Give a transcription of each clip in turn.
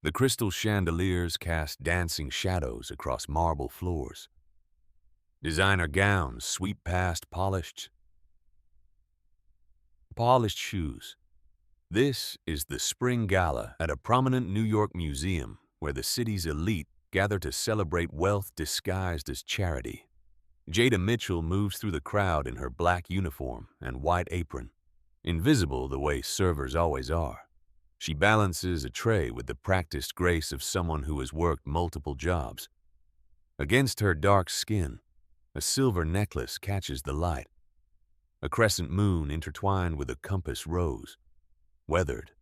The crystal chandeliers cast dancing shadows across marble floors. Designer gowns sweep past polished shoes. This is the spring gala at a prominent New York museum where the city's elite gather to celebrate wealth disguised as charity. Jada Mitchell moves through the crowd in her black uniform and white apron, invisible the way servers always are. She balances a tray with the practiced grace of someone who has worked multiple jobs. Against her dark skin, a silver necklace catches the light. A crescent moon intertwined with a compass rose. Weathered,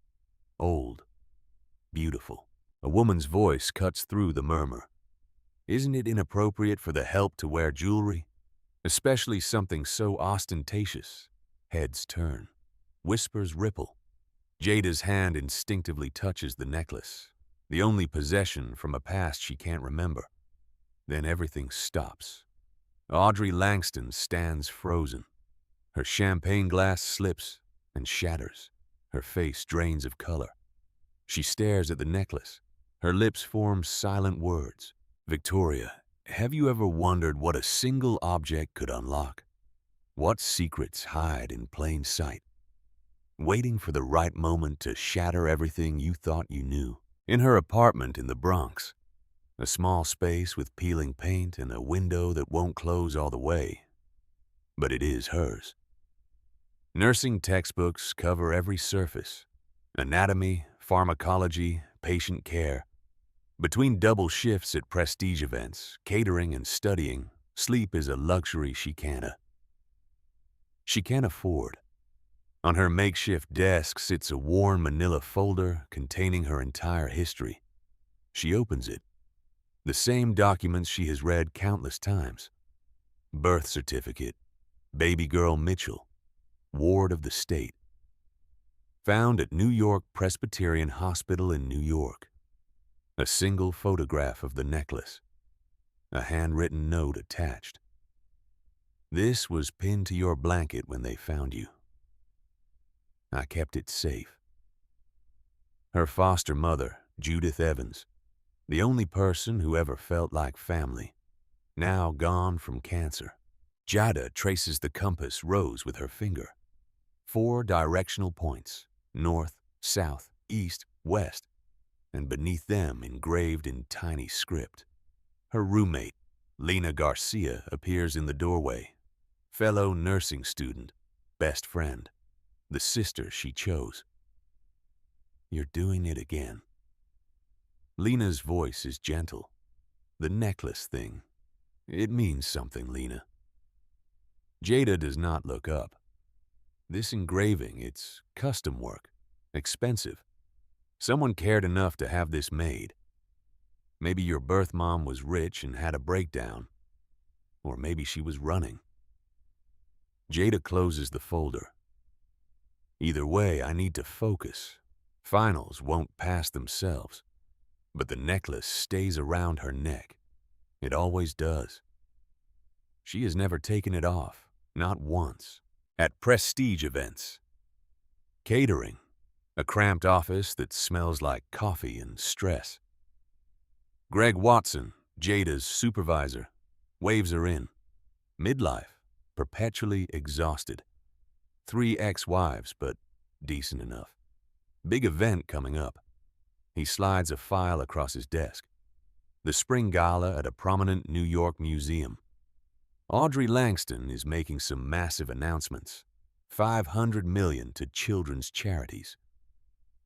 old, beautiful. A woman's voice cuts through the murmur. Isn't it inappropriate for the help to wear jewelry? Especially something so ostentatious. Heads turn. Whispers ripple. Jada's hand instinctively touches the necklace, the only possession from a past she can't remember. Then everything stops. Audrey Langston stands frozen. Her champagne glass slips and shatters. Her face drains of color. She stares at the necklace. Her lips form silent words. Victoria, have you ever wondered what a single object could unlock? What secrets hide in plain sight, waiting for the right moment to shatter everything you thought you knew? In her apartment in the Bronx, a small space with peeling paint and a window that won't close all the way, but it is hers. Nursing textbooks cover every surface: anatomy, pharmacology, patient care. Between double shifts at prestige events, catering and studying, sleep is a luxury she can't afford. On her makeshift desk sits a worn manila folder containing her entire history. She opens it. The same documents she has read countless times. Birth certificate, baby girl Mitchell, ward of the state. Found at New York Presbyterian Hospital in New York. A single photograph of the necklace. A handwritten note attached. This was pinned to your blanket when they found you. I kept it safe. Her foster mother, Judith Evans, the only person who ever felt like family, now gone from cancer. Jada traces the compass rose with her finger. 4 directional points: north, south, east, west, and beneath them engraved in tiny script. Her roommate, Lena Garcia, appears in the doorway. Fellow nursing student, best friend, the sister she chose. You're doing it again. Lena's voice is gentle. The necklace thing. It means something, Lena. Jada does not look up. This engraving, it's custom work, expensive. Someone cared enough to have this made. Maybe your birth mom was rich and had a breakdown. Or maybe she was running. Jada closes the folder. Either way, I need to focus. Finals won't pass themselves. But the necklace stays around her neck. It always does. She has never taken it off, not once. At prestige events. Catering. A cramped office that smells like coffee and stress. Greg Watson, Jada's supervisor, waves her in. Midlife, perpetually exhausted. 3 ex-wives, but decent enough. Big event coming up. He slides a file across his desk. The spring gala at a prominent New York museum. Audrey Langston is making some massive announcements. $500 million to children's charities.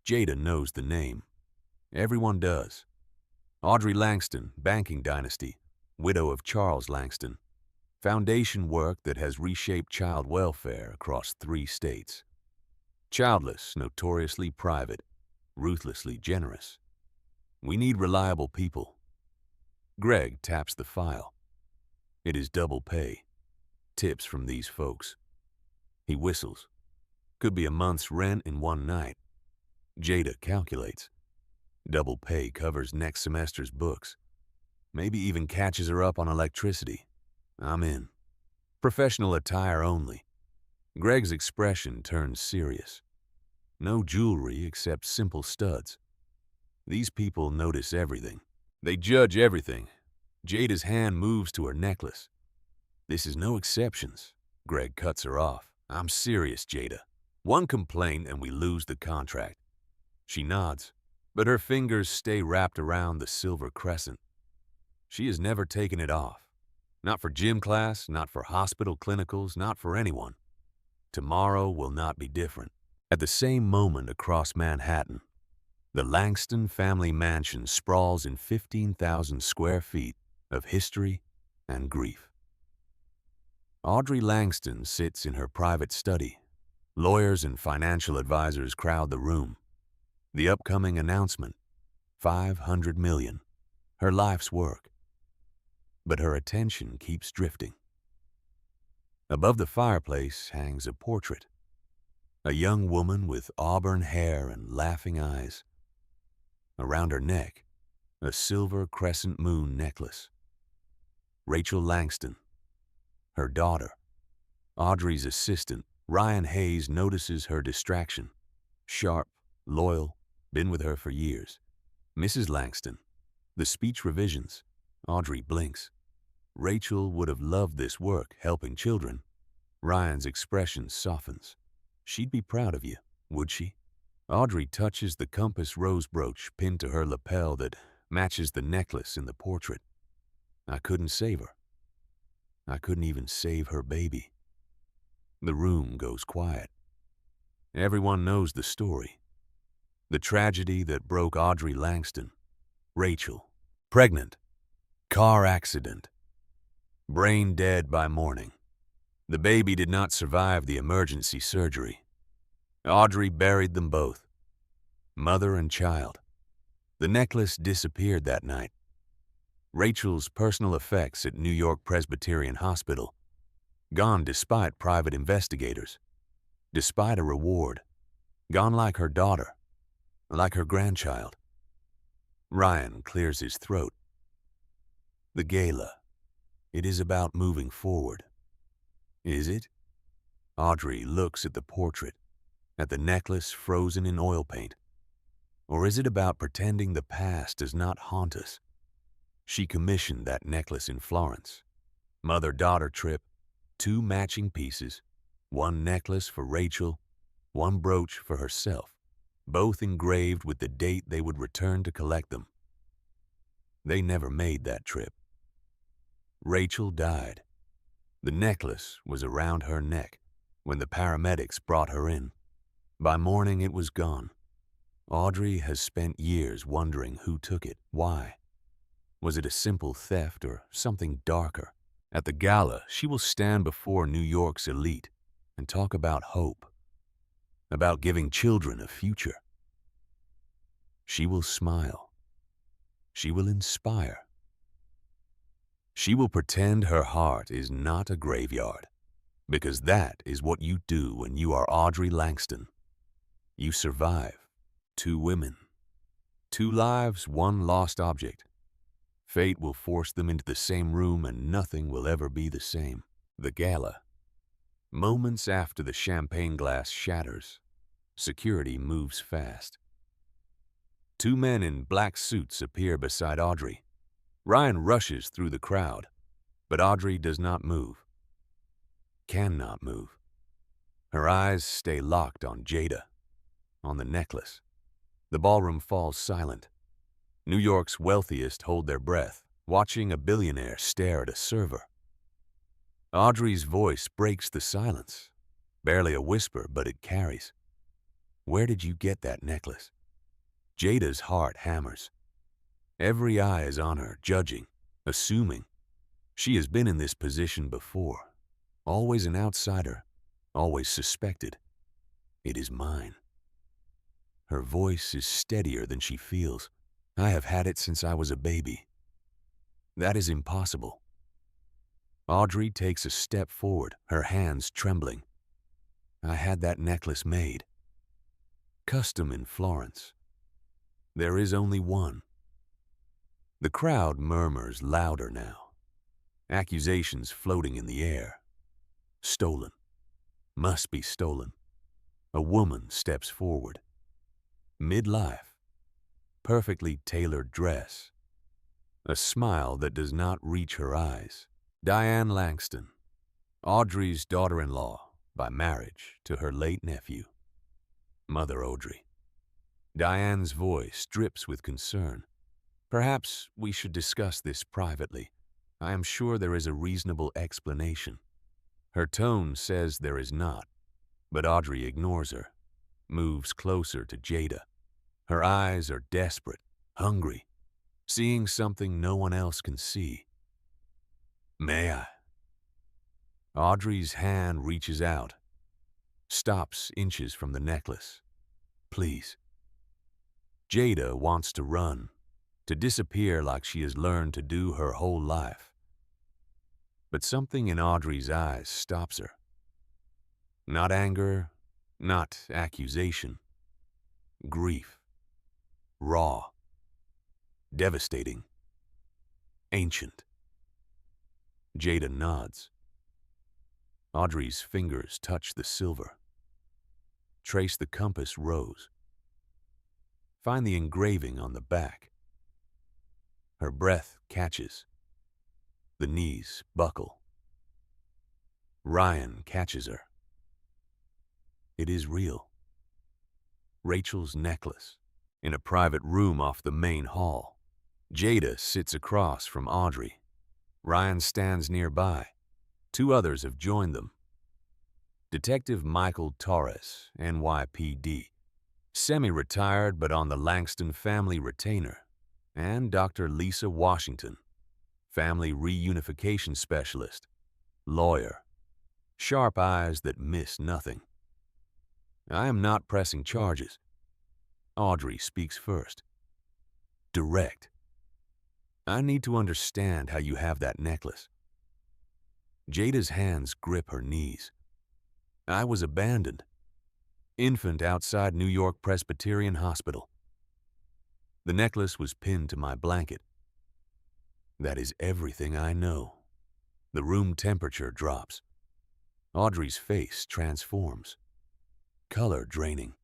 Jada knows the name. Everyone does. Audrey Langston, banking dynasty, widow of Charles Langston. Foundation work that has reshaped child welfare across 3 states. Childless, notoriously private, ruthlessly generous. We need reliable people. Greg taps the file. It is double pay. Tips from these folks. He whistles. Could be a month's rent in one night. Jada calculates. Double pay covers next semester's books. Maybe even catches her up on electricity. I'm in. Professional attire only. Greg's expression turns serious. No jewelry except simple studs. These people notice everything. They judge everything. Jada's hand moves to her necklace. This is no exceptions. Greg cuts her off. I'm serious, Jada. One complaint and we lose the contract. She nods, but her fingers stay wrapped around the silver crescent. She has never taken it off. Not for gym class, not for hospital clinicals, not for anyone. Tomorrow will not be different. At the same moment across Manhattan, the Langston family mansion sprawls in 15,000 square feet of history and grief. Audrey Langston sits in her private study. Lawyers and financial advisors crowd the room. The upcoming announcement, $500 million, her life's work. But her attention keeps drifting. Above the fireplace hangs a portrait. A young woman with auburn hair and laughing eyes. Around her neck, a silver crescent moon necklace. Rachel Langston, her daughter. Audrey's assistant, Ryan Hayes, notices her distraction. Sharp, loyal, been with her for years. Mrs. Langston, the speech revisions. Audrey blinks. Rachel would have loved this work, helping children. Ryan's expression softens. She'd be proud of you, would she? Audrey touches the compass rose brooch pinned to her lapel that matches the necklace in the portrait. I couldn't save her. I couldn't even save her baby. The room goes quiet. Everyone knows the story. The tragedy that broke Audrey Langston. Rachel, pregnant, car accident, brain dead by morning. The baby did not survive the emergency surgery. Audrey buried them both, mother and child. The necklace disappeared that night. Rachel's personal effects at New York Presbyterian Hospital, gone despite private investigators, despite a reward, gone like her daughter, like her grandchild. Ryan clears his throat. The gala. It is about moving forward. Is it? Audrey looks at the portrait, at the necklace frozen in oil paint. Or is it about pretending the past does not haunt us? She commissioned that necklace in Florence. Mother-daughter trip, 2 matching pieces, 1 necklace for Rachel, 1 brooch for herself, both engraved with the date they would return to collect them. They never made that trip. Rachel died. The necklace was around her neck when the paramedics brought her in. By morning it was gone. Audrey has spent years wondering who took it, why. Was it a simple theft or something darker? At the gala, she will stand before New York's elite and talk about hope, about giving children a future. She will smile. She will inspire. She will pretend her heart is not a graveyard, because that is what you do when you are Audrey Langston. You survive 2 women, 2 lives, 1 lost object. Fate will force them into the same room and nothing will ever be the same. The gala. Moments after the champagne glass shatters, security moves fast. 2 men in black suits appear beside Audrey. Ryan rushes through the crowd, but Audrey does not move. Cannot move. Her eyes stay locked on Jada, on the necklace. The ballroom falls silent. New York's wealthiest hold their breath, watching a billionaire stare at a server. Audrey's voice breaks the silence. Barely a whisper, but it carries. Where did you get that necklace? Jada's heart hammers. Every eye is on her, judging, assuming. She has been in this position before. Always an outsider, always suspected. It is mine. Her voice is steadier than she feels. I have had it since I was a baby. That is impossible. Audrey takes a step forward, her hands trembling. I had that necklace made. Custom in Florence. There is only one. The crowd murmurs louder now. Accusations floating in the air. Stolen. Must be stolen. A woman steps forward. Midlife. perfectly tailored dress, a smile that does not reach her eyes. Diane Langston, Audrey's daughter-in-law by marriage to her late nephew. Mother Audrey. Diane's voice drips with concern. Perhaps we should discuss this privately. I am sure there is a reasonable explanation. Her tone says there is not, but Audrey ignores her, moves closer to Jada. Her eyes are desperate, hungry, seeing something no one else can see. May I? Audrey's hand reaches out, stops inches from the necklace. Please. Jada wants to run, to disappear like she has learned to do her whole life. But something in Audrey's eyes stops her. Not anger, not accusation. Grief. Raw. Devastating. Ancient. Jada nods. Audrey's fingers touch the silver. Trace the compass rose. Find the engraving on the back. Her breath catches. The knees buckle. Ryan catches her. It is real. Rachel's necklace, in a private room off the main hall. Jada sits across from Audrey. Ryan stands nearby. 2 others have joined them. Detective Michael Torres, NYPD, semi-retired but on the Langston family retainer, and Dr. Lisa Washington, family reunification specialist, lawyer, sharp eyes that miss nothing. I am not pressing charges. Audrey speaks first. Direct. I need to understand how you have that necklace. Jada's hands grip her knees. I was abandoned. Infant outside New York Presbyterian Hospital. The necklace was pinned to my blanket. That is everything I know. The room temperature drops. Audrey's face transforms. Color draining.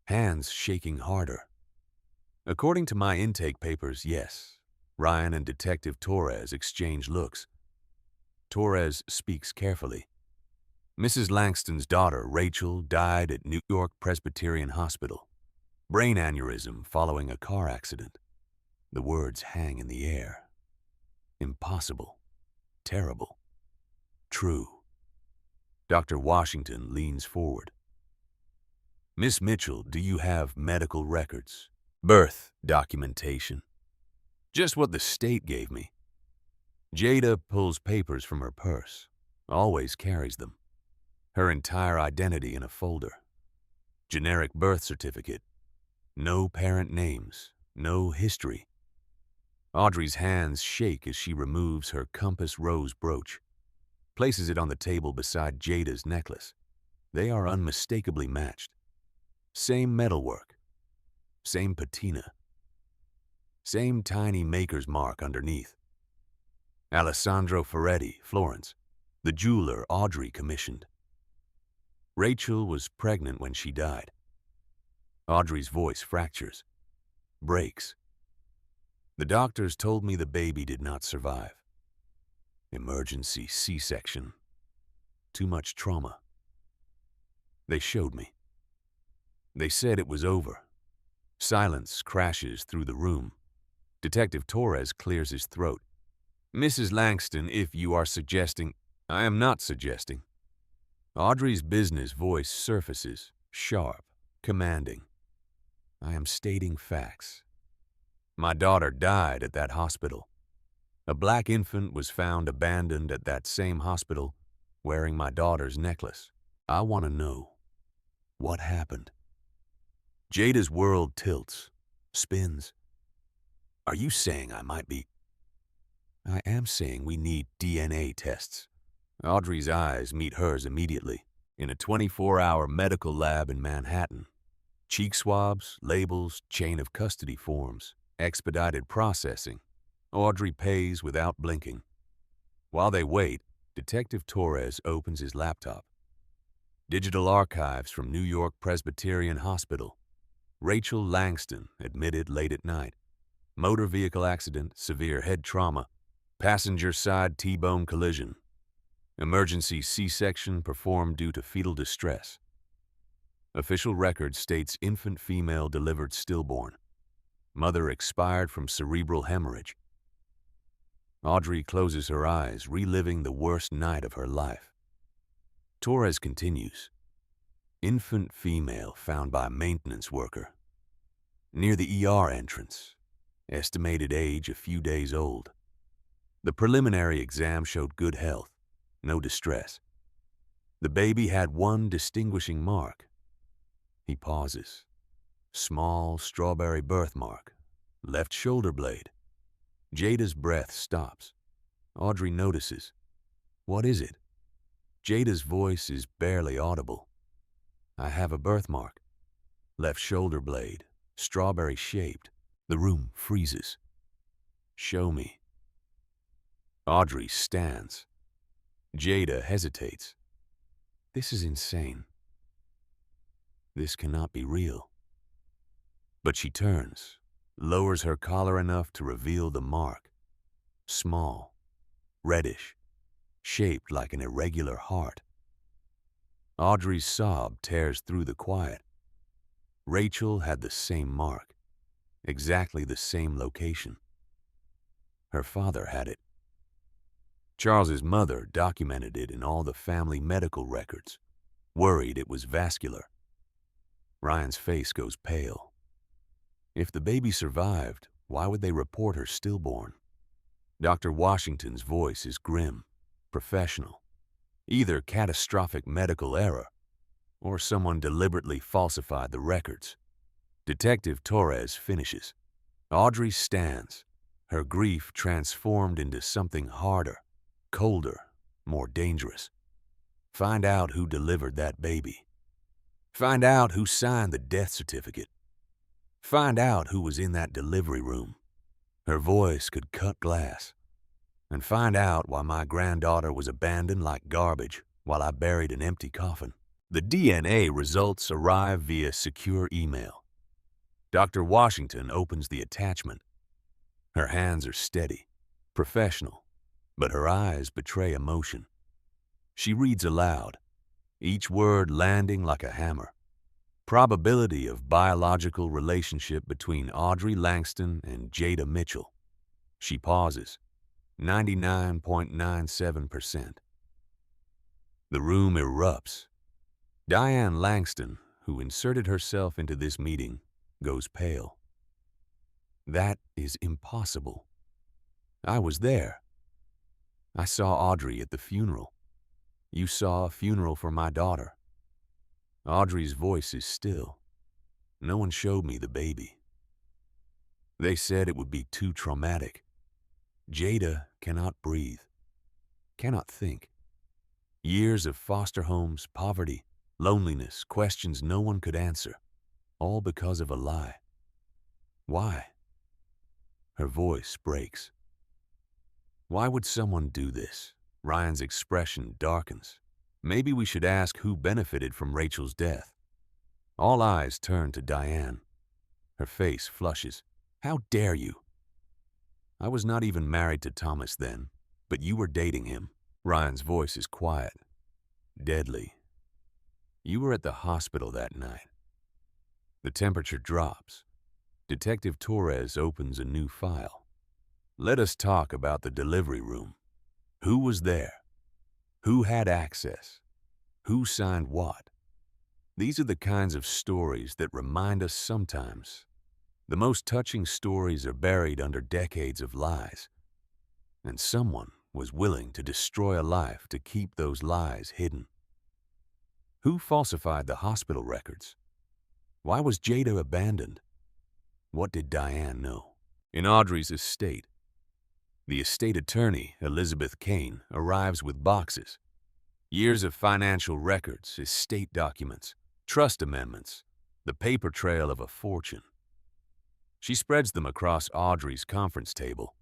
Hands shaking harder. According to my intake papers, yes, Ryan and Detective Torres exchange looks. Torres speaks carefully. Mrs. Langston's daughter, Rachel, died at New York Presbyterian Hospital. Brain aneurysm following a car accident. The words hang in the air. Impossible. Terrible. True. Dr. Washington leans forward. Miss Mitchell, do you have medical records? Birth documentation. Just what the state gave me. Jada pulls papers from her purse. Always carries them. Her entire identity in a folder. Generic birth certificate. No parent names. No history. Audrey's hands shake as she removes her compass rose brooch. Places it on the table beside Jada's necklace. They are unmistakably matched. Same metalwork. Same patina. Same tiny maker's mark underneath. Alessandro Ferretti, Florence, the jeweler Audrey commissioned. Rachel was pregnant when she died. Audrey's voice fractures, breaks. The doctors told me the baby did not survive. Emergency C-section. Too much trauma. They showed me. They said it was over. Silence crashes through the room. Detective Torres clears his throat. Mrs. Langston, if you are suggesting... I am not suggesting. Audrey's business voice surfaces, sharp, commanding. I am stating facts. My daughter died at that hospital. A black infant was found abandoned at that same hospital, wearing my daughter's necklace. I want to know what happened. Jada's world tilts, spins. Are you saying I might be... I am saying we need DNA tests. Audrey's eyes meet hers immediately, in a 24-hour medical lab in Manhattan. Cheek swabs, labels, chain of custody forms, expedited processing. Audrey pays without blinking. While they wait, Detective Torres opens his laptop. Digital archives from New York Presbyterian Hospital. Rachel Langston, admitted late at night. Motor vehicle accident, severe head trauma. Passenger side T-bone collision. Emergency C-section performed due to fetal distress. Official record states infant female delivered stillborn. Mother expired from cerebral hemorrhage. Audrey closes her eyes, reliving the worst night of her life. Torres continues. Infant female found by maintenance worker. Near the ER entrance. Estimated age a few days old. The preliminary exam showed good health, no distress. The baby had one distinguishing mark. He pauses. Small strawberry birthmark, left shoulder blade. Jada's breath stops. Audrey notices. What is it? Jada's voice is barely audible. I have a birthmark. Left shoulder blade, strawberry shaped. The room freezes. Show me. Audrey stands. Jada hesitates. This is insane. This cannot be real. But she turns, lowers her collar enough to reveal the mark. Small, reddish, shaped like an irregular heart. Audrey's sob tears through the quiet. Rachel had the same mark, exactly the same location. Her father had it. Charles's mother documented it in all the family medical records, worried it was vascular. Ryan's face goes pale. If the baby survived, why would they report her stillborn? Dr. Washington's voice is grim, professional. Either catastrophic medical error, or someone deliberately falsified the records. Detective Torres finishes. Audrey stands, her grief transformed into something harder, colder, more dangerous. Find out who delivered that baby. Find out who signed the death certificate. Find out who was in that delivery room. Her voice could cut glass. And find out why my granddaughter was abandoned like garbage while I buried an empty coffin. The DNA results arrive via secure email. Dr. Washington opens the attachment. Her hands are steady, professional, but her eyes betray emotion. She reads aloud, each word landing like a hammer. Probability of biological relationship between Audrey Langston and Jada Mitchell. She pauses. 99.97%. The room erupts. Diane Langston, who inserted herself into this meeting, goes pale. That is impossible. I was there. I saw Audrey at the funeral. You saw a funeral for my daughter. Audrey's voice is still. No one showed me the baby. They said it would be too traumatic. Jada cannot breathe, cannot think. Years of foster homes, poverty, loneliness, questions no one could answer, all because of a lie. Why? Her voice breaks. Why would someone do this? Ryan's expression darkens. Maybe we should ask who benefited from Rachel's death. All eyes turn to Diane. Her face flushes. How dare you? I was not even married to Thomas then, but you were dating him. Ryan's voice is quiet, deadly. You were at the hospital that night. The temperature drops. Detective Torres opens a new file. Let us talk about the delivery room. Who was there? Who had access? Who signed what? These are the kinds of stories that remind us sometimes. The most touching stories are buried under decades of lies. And someone was willing to destroy a life to keep those lies hidden. Who falsified the hospital records? Why was Jada abandoned? What did Diane know? In Audrey's estate, the estate attorney, Elizabeth Kane, arrives with boxes. Years of financial records, estate documents, trust amendments, the paper trail of a fortune. She spreads them across Audrey's conference table.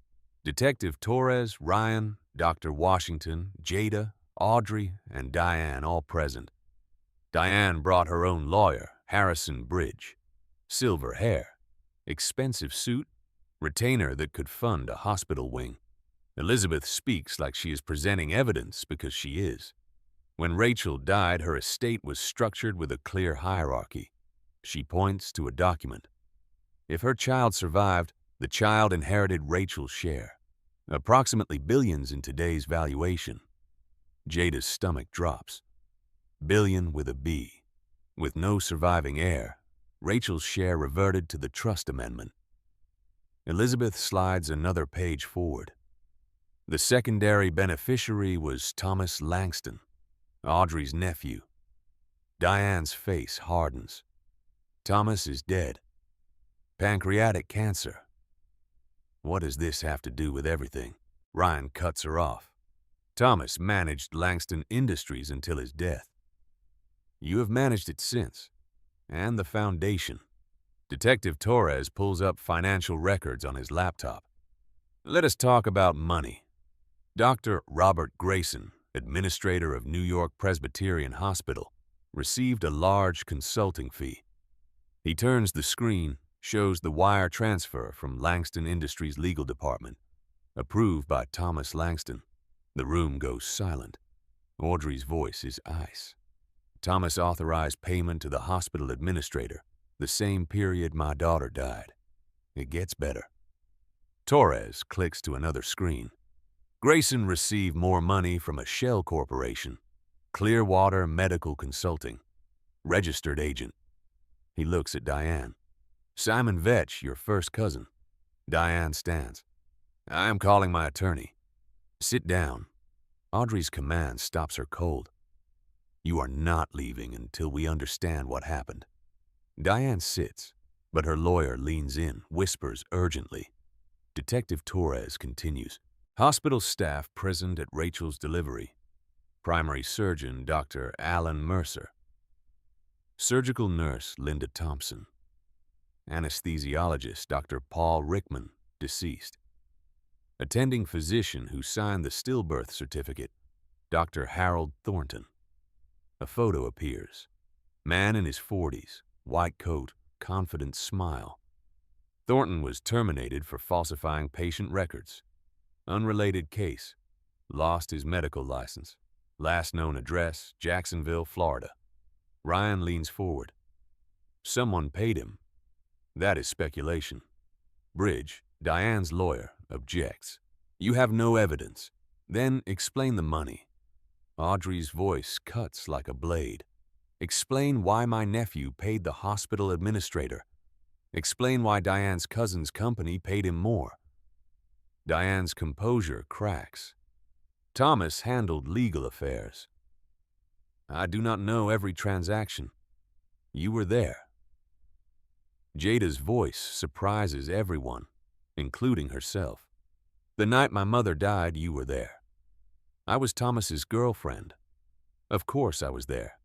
Detective Torres, Ryan, Dr. Washington, Jada, Audrey, and Diane all present. Diane brought her own lawyer, Harrison Bridge. Silver hair, expensive suit, retainer that could fund a hospital wing. Elizabeth speaks like she is presenting evidence because she is. When Rachel died, her estate was structured with a clear hierarchy. She points to a document. If her child survived, the child inherited Rachel's share, approximately billions in today's valuation. Jada's stomach drops. Billion with a B. With no surviving heir, Rachel's share reverted to the trust amendment. Elizabeth slides another page forward. The secondary beneficiary was Thomas Langston, Audrey's nephew. Diane's face hardens. Thomas is dead. Pancreatic cancer. What does this have to do with everything? Ryan cuts her off. Thomas managed Langston Industries until his death. You have managed it since. And the foundation. Detective Torres pulls up financial records on his laptop. Let us talk about money. Dr. Robert Grayson, administrator of New York Presbyterian Hospital, received a large consulting fee. He turns the screen, shows the wire transfer from Langston Industries' legal department, approved by Thomas Langston. The room goes silent. Audrey's voice is ice. Thomas authorized payment to the hospital administrator, the same period my daughter died. It gets better. Torres clicks to another screen. Grayson received more money from a shell corporation, Clearwater Medical Consulting, registered agent. He looks at Diane. Simon Vetch, your first cousin. Diane stands. I am calling my attorney. Sit down. Audrey's command stops her cold. You are not leaving until we understand what happened. Diane sits, but her lawyer leans in, whispers urgently. Detective Torres continues. Hospital staff present at Rachel's delivery. Primary surgeon Dr. Alan Mercer. Surgical nurse Linda Thompson. Anesthesiologist Dr. Paul Rickman, deceased. Attending physician who signed the stillbirth certificate, Dr. Harold Thornton. A photo appears. Man in his 40s, white coat, confident smile. Thornton was terminated for falsifying patient records. Unrelated case. Lost his medical license. Last known address, Jacksonville, Florida. Ryan leans forward. Someone paid him. That is speculation. Bridge, Diane's lawyer, objects. You have no evidence. Then explain the money. Audrey's voice cuts like a blade. Explain why my nephew paid the hospital administrator. Explain why Diane's cousin's company paid him more. Diane's composure cracks. Thomas handled legal affairs. I do not know every transaction. You were there. Jada's voice surprises everyone, including herself. The night my mother died, you were there. I was Thomas's girlfriend. Of course I was there.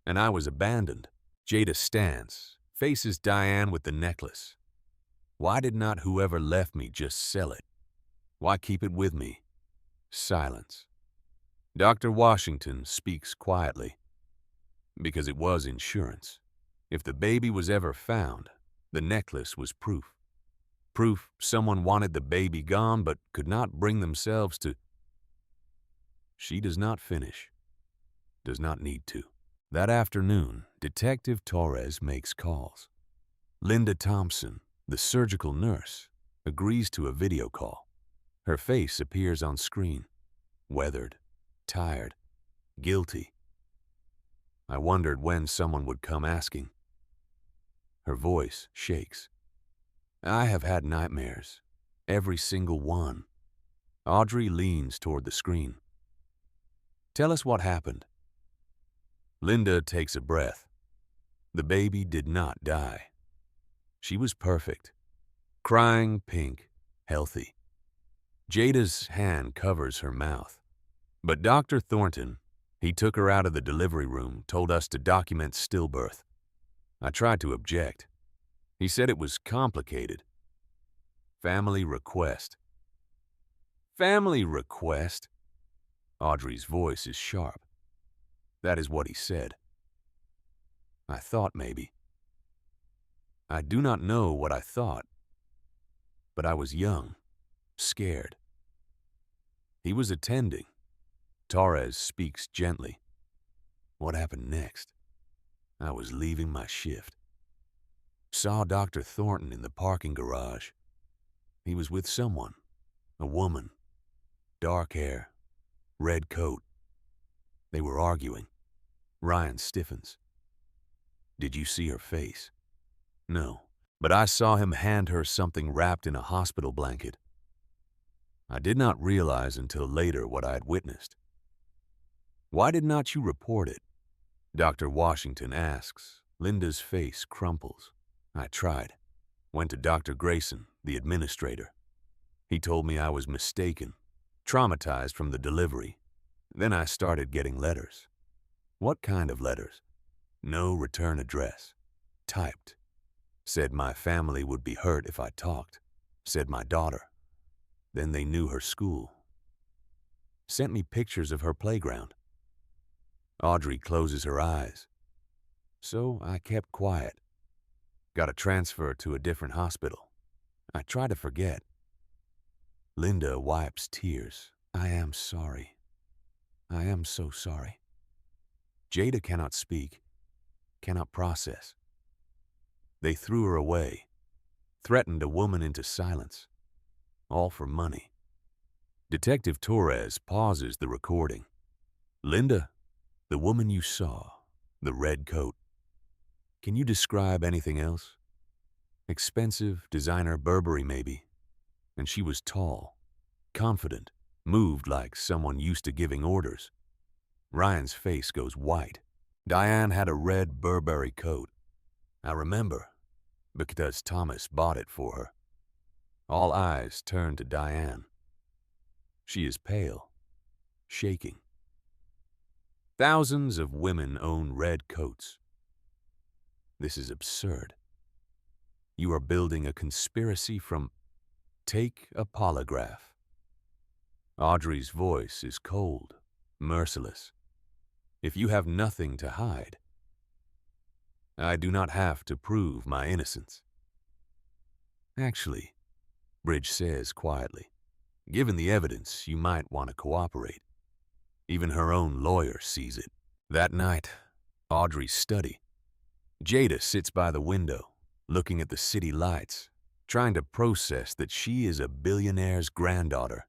And I was abandoned. Jada stands, faces Diane with the necklace. Why did not whoever left me just sell it? Why keep it with me? Silence. Dr. Washington speaks quietly. Because it was insurance. If the baby was ever found, the necklace was proof. Proof someone wanted the baby gone but could not bring themselves to. She does not finish. Does not need to. That afternoon, Detective Torres makes calls. Linda Thompson, the surgical nurse, agrees to a video call. Her face appears on screen. Weathered, tired, guilty. I wondered when someone would come asking. Her voice shakes. I have had nightmares. Every single one. Audrey leans toward the screen. Tell us what happened. Linda takes a breath. The baby did not die. She was perfect. Crying pink, healthy. Jada's hand covers her mouth. But Dr. Thornton, he took her out of the delivery room, told us to document stillbirth. I tried to object. He said it was complicated. Family request. Family request? Audrey's voice is sharp. That is what he said. I thought maybe. I do not know what I thought, but I was young, scared. He was attending. Torres speaks gently. What happened next? I was leaving my shift. Saw Dr. Thornton in the parking garage. He was with someone, a woman, dark hair, red coat. They were arguing. Ryan stiffens. Did you see her face? No, but I saw him hand her something wrapped in a hospital blanket. I did not realize until later what I had witnessed. Why did not you report it? Dr. Washington asks. Linda's face crumples. I tried. Went to Dr. Grayson, the administrator. He told me I was mistaken, traumatized from the delivery. Then I started getting letters. What kind of letters? No return address. Typed. Said my family would be hurt if I talked. Said my daughter. Then they knew her school. Sent me pictures of her playground. Audrey closes her eyes. So I kept quiet. Got a transfer to a different hospital. I try to forget. Linda wipes tears. I am sorry. I am so sorry. Jada cannot speak, cannot process. They threw her away, threatened a woman into silence, all for money. Detective Torres pauses the recording. Linda, the woman you saw, the red coat. Can you describe anything else? Expensive, designer Burberry maybe. And she was tall, confident, moved like someone used to giving orders. Ryan's face goes white. Diane had a red Burberry coat. I remember, because Thomas bought it for her. All eyes turn to Diane. She is pale, shaking. Thousands of women own red coats. This is absurd. You are building a conspiracy from... Take a polygraph. Audrey's voice is cold, merciless. If you have nothing to hide, I do not have to prove my innocence. Actually, Bridge says quietly, given the evidence, you might want to cooperate. Even her own lawyer sees it. That night, Audrey's study. Jada sits by the window, looking at the city lights, trying to process that she is a billionaire's granddaughter,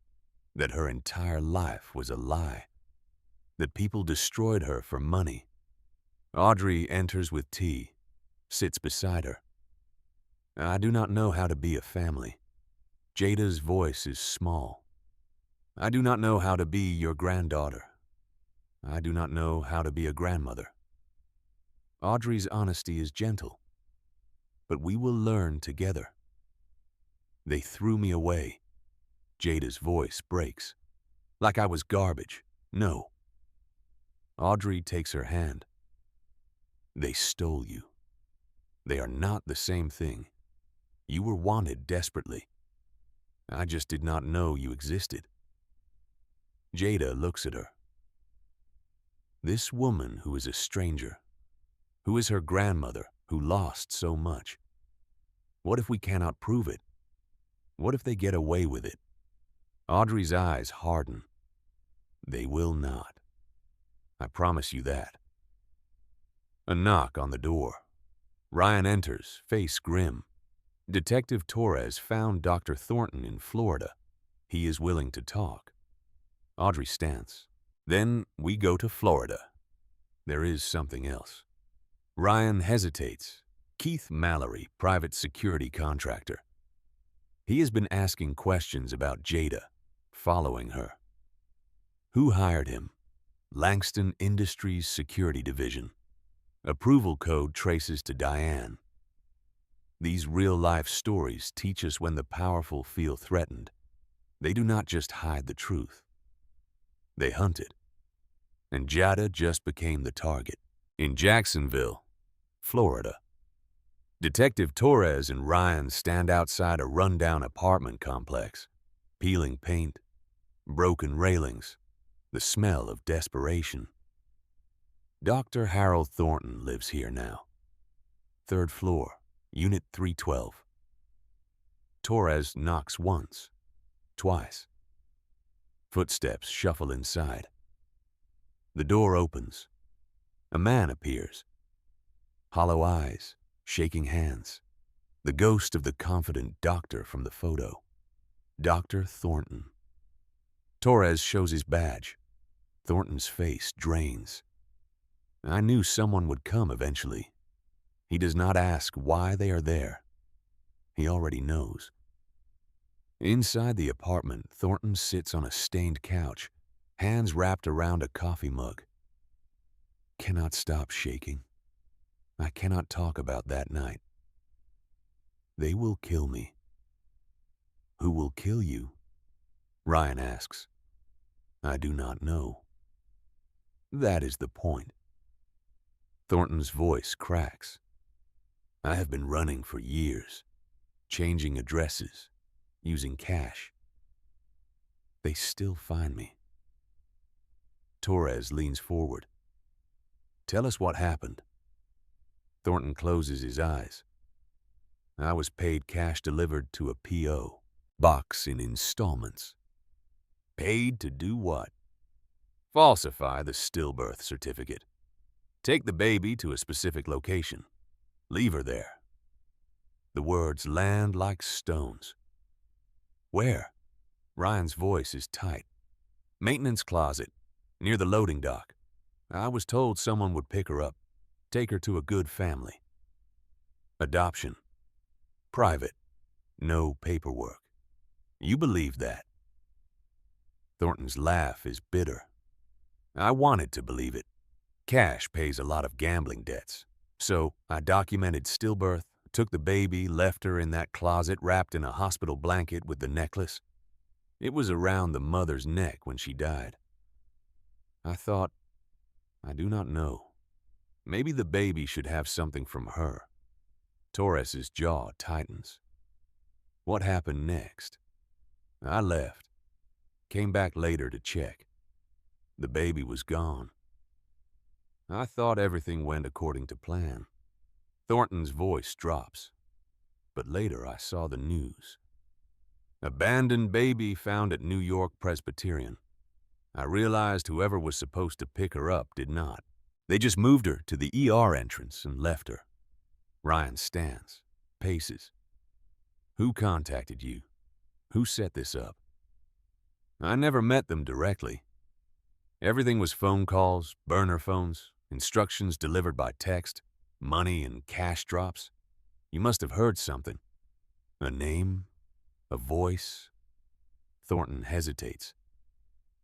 that her entire life was a lie, that people destroyed her for money. Audrey enters with tea, sits beside her. I do not know how to be a family. Jada's voice is small. I do not know how to be your granddaughter. I do not know how to be a grandmother. Audrey's honesty is gentle, but we will learn together. They threw me away. Jada's voice breaks. Like I was garbage. No. Audrey takes her hand. They stole you. They are not the same thing. You were wanted desperately. I just did not know you existed. Jada looks at her. This woman who is a stranger, who is her grandmother, who lost so much. What if we cannot prove it? What if they get away with it? Audrey's eyes harden. They will not. I promise you that. A knock on the door. Ryan enters, face grim. Detective Torres found Dr. Thornton in Florida. He is willing to talk. Audrey stands. Then we go to Florida. There is something else. Ryan hesitates. Keith Mallory, private security contractor. He has been asking questions about Jada, following her. Who hired him? Langston Industries Security Division. Approval code traces to Diane. These real-life stories teach us when the powerful feel threatened. They do not just hide the truth. They hunt it. And Jada just became the target. In Jacksonville, Florida. Detective Torres and Ryan stand outside a rundown apartment complex. Peeling paint, broken railings, the smell of desperation. Dr. Harold Thornton lives here now. 3rd floor, Unit 312. Torres knocks once, twice. Footsteps shuffle inside. The door opens. A man appears. Hollow eyes, shaking hands. The ghost of the confident doctor from the photo. Dr. Thornton. Torres shows his badge. Thornton's face drains. I knew someone would come eventually. He does not ask why they are there. He already knows. Inside the apartment, Thornton sits on a stained couch, hands wrapped around a coffee mug. Cannot stop shaking. I cannot talk about that night. They will kill me. Who will kill you? Ryan asks. I do not know. That is the point. Thornton's voice cracks. I have been running for years, changing addresses, using cash. They still find me. Torres leans forward. Tell us what happened. Thornton closes his eyes. I was paid cash delivered to a P.O. box in installments. Paid to do what? Falsify the stillbirth certificate. Take the baby to a specific location. Leave her there. The words land like stones. Where? Ryan's voice is tight. Maintenance closet, near the loading dock. I was told someone would pick her up, take her to a good family. Adoption. Private. No paperwork. You believe that? Thornton's laugh is bitter. I wanted to believe it. Cash pays a lot of gambling debts. So I documented stillbirth, took the baby, left her in that closet wrapped in a hospital blanket with the necklace. It was around the mother's neck when she died. I thought, I do not know. Maybe the baby should have something from her. Torres's jaw tightens. What happened next? I left. Came back later to check. The baby was gone. I thought everything went according to plan. Thornton's voice drops. But later I saw the news. Abandoned baby found at New York Presbyterian. I realized whoever was supposed to pick her up did not. They just moved her to the ER entrance and left her. Ryan stands, paces. Who contacted you? Who set this up? I never met them directly. Everything was phone calls, burner phones, instructions delivered by text, money and cash drops. You must have heard something. A name? A voice? Thornton hesitates.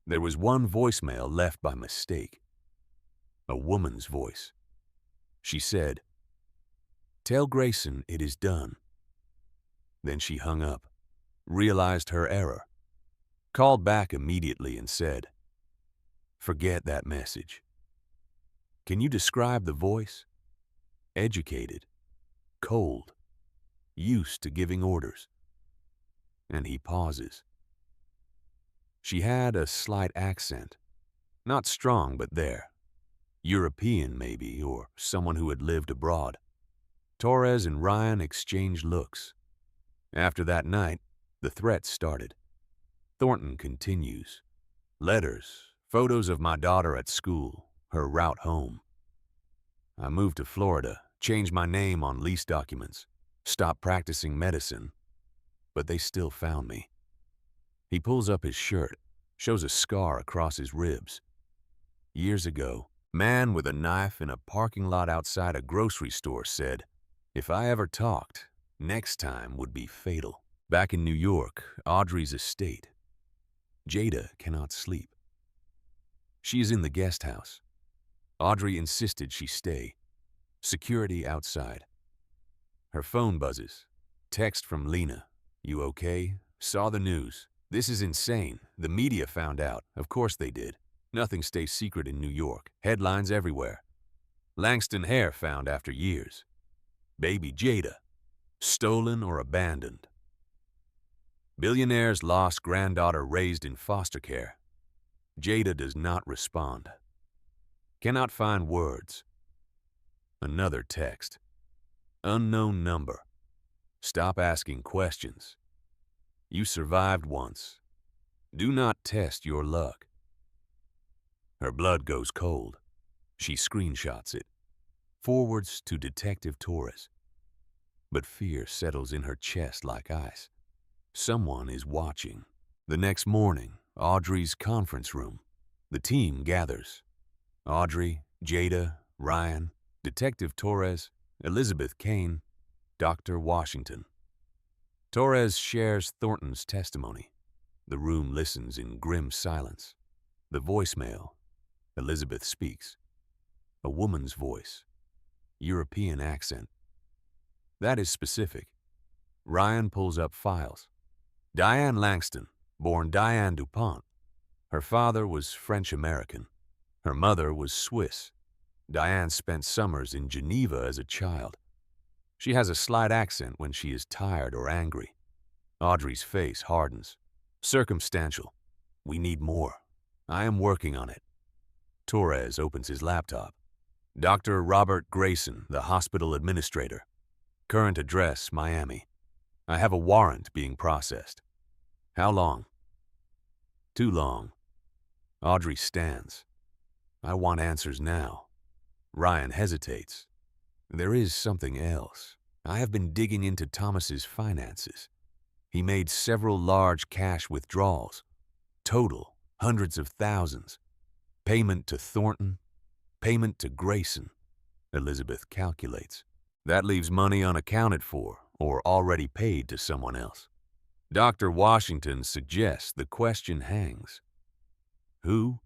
There was one voicemail left by mistake. A woman's voice. She said, "Tell Grayson it is done." Then she hung up, realized her error, called back immediately and said, "Forget that message." Can you describe the voice? Educated, cold, used to giving orders. And he pauses. She had a slight accent, not strong but there. European maybe, or someone who had lived abroad. Torres and Ryan exchanged looks. After that night, the threats started. Thornton continues. Letters, photos of my daughter at school, her route home. I moved to Florida, changed my name on lease documents, stopped practicing medicine, but they still found me. He pulls up his shirt, shows a scar across his ribs. Years ago, man with a knife in a parking lot outside a grocery store said, "If I ever talked, next time would be fatal." Back in New York, Audrey's estate. Jada cannot sleep. She is in the guest house. Audrey insisted she stay. Security outside. Her phone buzzes. Text from Lena. You okay? Saw the news. This is insane. The media found out. Of course they did. Nothing stays secret in New York. Headlines everywhere. Langston Heir found after years. Baby Jada. Stolen or abandoned. Billionaire's lost granddaughter raised in foster care. Jada does not respond. Cannot find words. Another text. Unknown number. Stop asking questions. You survived once. Do not test your luck. Her blood goes cold. She screenshots it. Forwards to Detective Torres. But fear settles in her chest like ice. Someone is watching. The next morning, Audrey's conference room. The team gathers. Audrey, Jada, Ryan, Detective Torres, Elizabeth Kane, Dr. Washington. Torres shares Thornton's testimony. The room listens in grim silence. The voicemail. Elizabeth speaks. A woman's voice. European accent. That is specific. Ryan pulls up files. Diane Langston, born Diane DuPont. Her father was French-American. Her mother was Swiss. Diane spent summers in Geneva as a child. She has a slight accent when she is tired or angry. Audrey's face hardens. Circumstantial. We need more. I am working on it. Torres opens his laptop. Dr. Robert Grayson, the hospital administrator. Current address, Miami. I have a warrant being processed. How long? Too long. Audrey stands. I want answers now. Ryan hesitates. There is something else. I have been digging into Thomas's finances. He made several large cash withdrawals. Total, hundreds of thousands. Payment to Thornton, payment to Grayson. Elizabeth calculates. That leaves money unaccounted for or already paid to someone else. Dr. Washington suggests the question hangs. Who?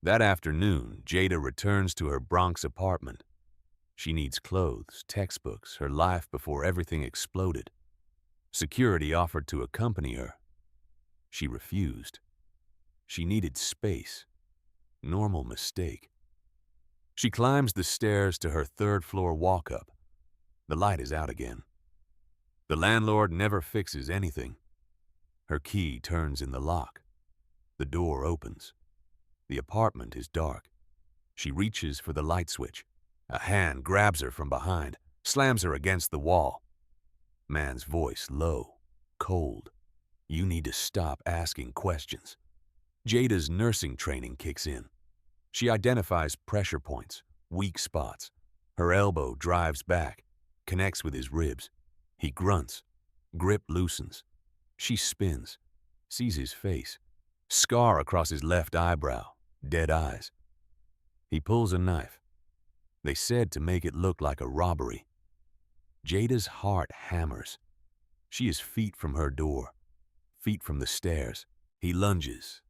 That afternoon, Jada returns to her Bronx apartment. She needs clothes, textbooks, her life before everything exploded. Security offered to accompany her. She refused. She needed space. Normal mistake. She climbs the stairs to her third-floor walk-up. The light is out again. The landlord never fixes anything. Her key turns in the lock. The door opens. The apartment is dark. She reaches for the light switch. A hand grabs her from behind, slams her against the wall. Man's voice low, cold. You need to stop asking questions. Jada's nursing training kicks in. She identifies pressure points, weak spots. Her elbow drives back, connects with his ribs. He grunts. Grip loosens. She spins, sees his face. Scar across his left eyebrow, dead eyes. He pulls a knife. They said to make it look like a robbery. Jada's heart hammers. She is feet from her door, feet from the stairs. He lunges.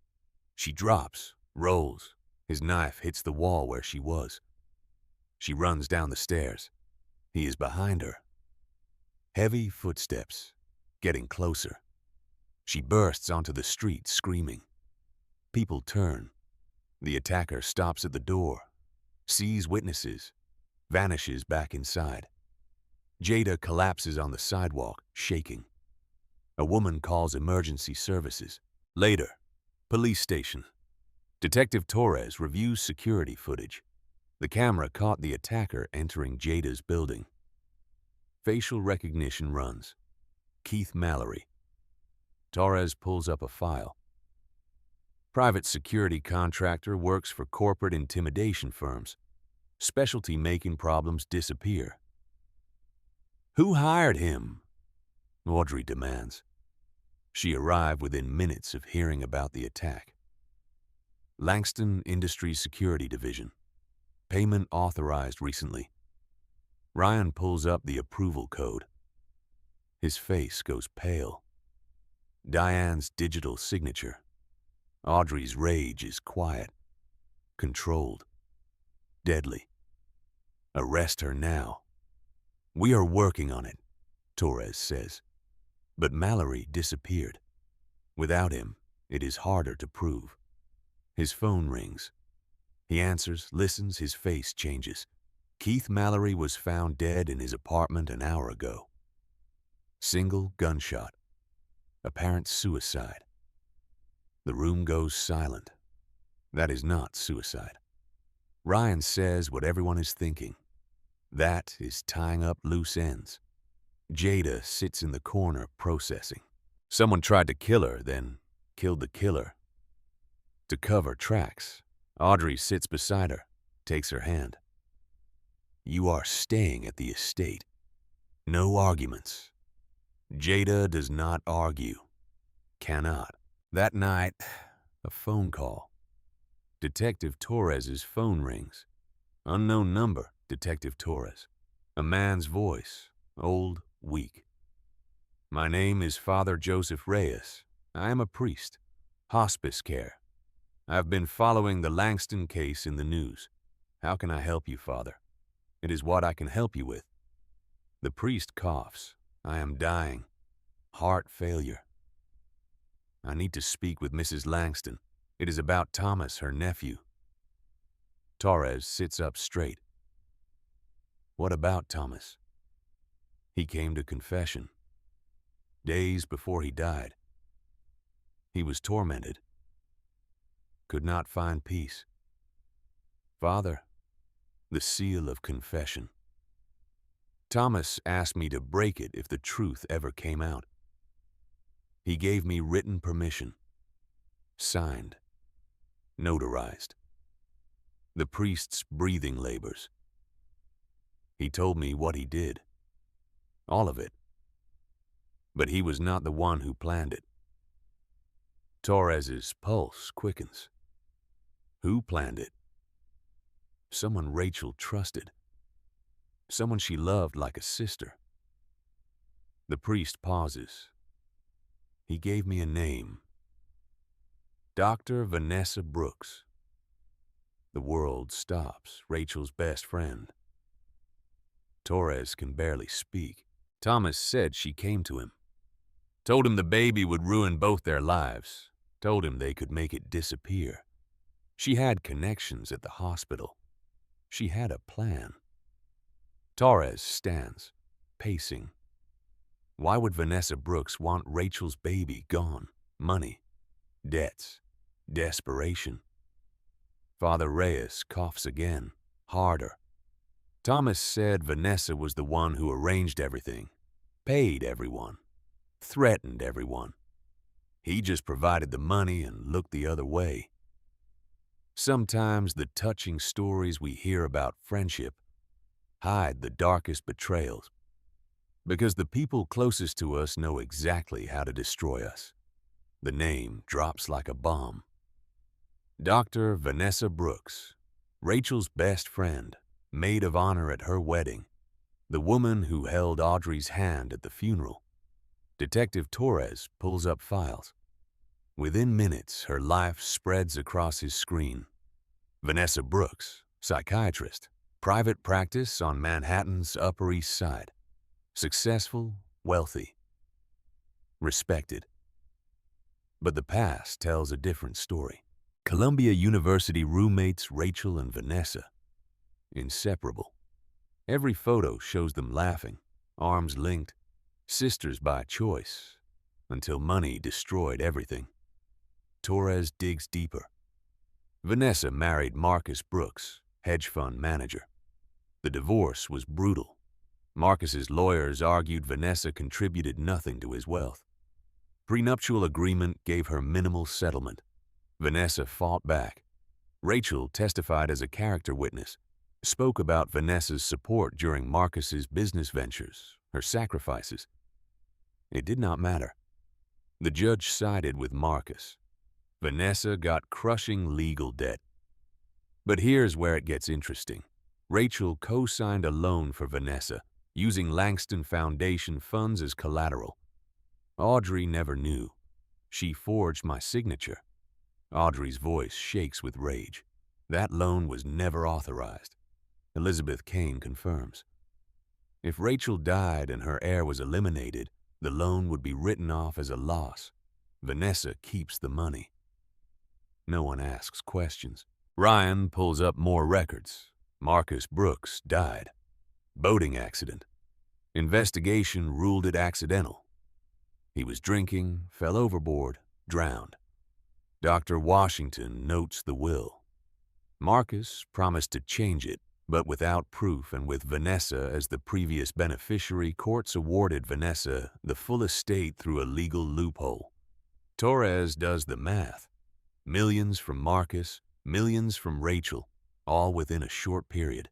She drops, rolls. His knife hits the wall where she was. She runs down the stairs. He is behind her. Heavy footsteps, getting closer. She bursts onto the street, screaming. People turn. The attacker stops at the door, sees witnesses, vanishes back inside. Jada collapses on the sidewalk, shaking. A woman calls emergency services. Later, police station. Detective Torres reviews security footage. The camera caught the attacker entering Jada's building. Facial recognition runs. Keith Mallory. Torres pulls up a file. Private security contractor works for corporate intimidation firms. Specialty making problems disappear. Who hired him? Audrey demands. She arrived within minutes of hearing about the attack. Langston Industries Security Division. Payment authorized recently. Ryan pulls up the approval code. His face goes pale. Diane's digital signature. Audrey's rage is quiet, controlled, deadly. Arrest her now. We are working on it, Torres says. But Mallory disappeared. Without him, it is harder to prove. His phone rings. He answers, listens, his face changes. Keith Mallory was found dead in his apartment an hour ago. Single gunshot. Apparent suicide. The room goes silent. That is not suicide. Ryan says what everyone is thinking. That is tying up loose ends. Jada sits in the corner processing. Someone tried to kill her, then killed the killer. To cover tracks, Audrey sits beside her, takes her hand. You are staying at the estate. No arguments. Jada does not argue. Cannot. That night, a phone call. Detective Torres's phone rings. Unknown number, Detective Torres. A man's voice, old, weak. My name is Father Joseph Reyes. I am a priest. Hospice care. I've been following the Langston case in the news. How can I help you, Father? It is what I can help you with. The priest coughs. I am dying. Heart failure. I need to speak with Mrs. Langston. It is about Thomas, her nephew. Torres sits up straight. What about Thomas? He came to confession. Days before he died. He was tormented. Could not find peace. Father, the seal of confession. Thomas asked me to break it if the truth ever came out. He gave me written permission. Signed. Notarized. The priest's breathing labors. He told me what he did. All of it. But he was not the one who planned it. Torres's pulse quickens. Who planned it? Someone Rachel trusted. Someone she loved like a sister. The priest pauses. He gave me a name. Dr. Vanessa Brooks. The world stops, Rachel's best friend. Torres can barely speak. Thomas said she came to him. Told him the baby would ruin both their lives. Told him they could make it disappear. She had connections at the hospital. She had a plan. Torres stands, pacing. Why would Vanessa Brooks want Rachel's baby gone? Money, debts, desperation. Father Reyes coughs again, harder. Thomas said Vanessa was the one who arranged everything, paid everyone, threatened everyone. He just provided the money and looked the other way. Sometimes the touching stories we hear about friendship hide the darkest betrayals, because the people closest to us know exactly how to destroy us. The name drops like a bomb. Dr. Vanessa Brooks, Rachel's best friend, maid of honor at her wedding, the woman who held Audrey's hand at the funeral. Detective Torres pulls up files. Within minutes, her life spreads across his screen. Vanessa Brooks, psychiatrist, private practice on Manhattan's Upper East Side. Successful, wealthy, respected. But the past tells a different story. Columbia University roommates Rachel and Vanessa. Inseparable. Every photo shows them laughing, arms linked, sisters by choice, until money destroyed everything. Torres digs deeper. Vanessa married Marcus Brooks, hedge fund manager. The divorce was brutal. Marcus's lawyers argued Vanessa contributed nothing to his wealth. Prenuptial agreement gave her minimal settlement. Vanessa fought back. Rachel testified as a character witness, spoke about Vanessa's support during Marcus's business ventures, her sacrifices. It did not matter. The judge sided with Marcus. Vanessa got crushing legal debt. But here's where it gets interesting. Rachel co-signed a loan for Vanessa, using Langston Foundation funds as collateral. Audrey never knew. She forged my signature. Audrey's voice shakes with rage. That loan was never authorized. Elizabeth Kane confirms. If Rachel died and her heir was eliminated, the loan would be written off as a loss. Vanessa keeps the money. No one asks questions. Ryan pulls up more records. Marcus Brooks died. Boating accident. Investigation ruled it accidental. He was drinking, fell overboard, drowned. Dr. Washington notes the will. Marcus promised to change it, But without proof and with Vanessa as the previous beneficiary, courts awarded Vanessa the full estate through a legal loophole. Torres does the math. Millions from Marcus, millions from Rachel, all within a short period.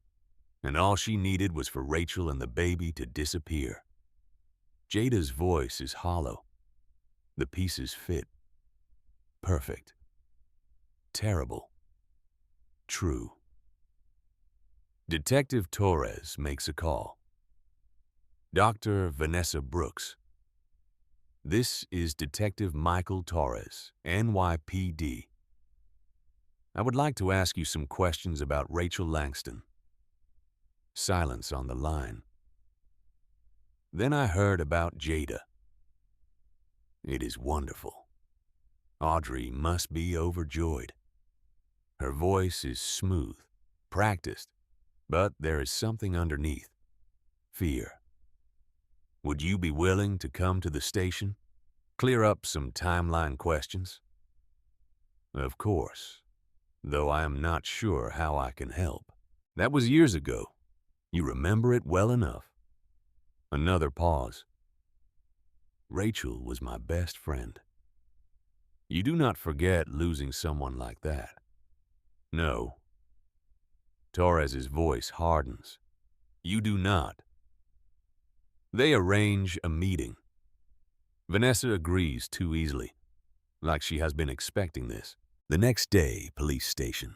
And all she needed was for Rachel and the baby to disappear. Jada's voice is hollow. The pieces fit. Perfect. Terrible. True. Detective Torres makes a call. Dr. Vanessa Brooks. This is Detective Michael Torres, NYPD. I would like to ask you some questions about Rachel Langston. Silence on the line. Then I heard about Jada. It is wonderful. Audrey must be overjoyed. Her voice is smooth, practiced, but there is something underneath. Fear. Would you be willing to come to the station? Clear up some timeline questions? Of course, though I am not sure how I can help. That was years ago. You remember it well enough. Another pause. Rachel was my best friend. You do not forget losing someone like that. No. Torres's voice hardens. You do not. They arrange a meeting. Vanessa agrees too easily, like she has been expecting this. The next day, police station.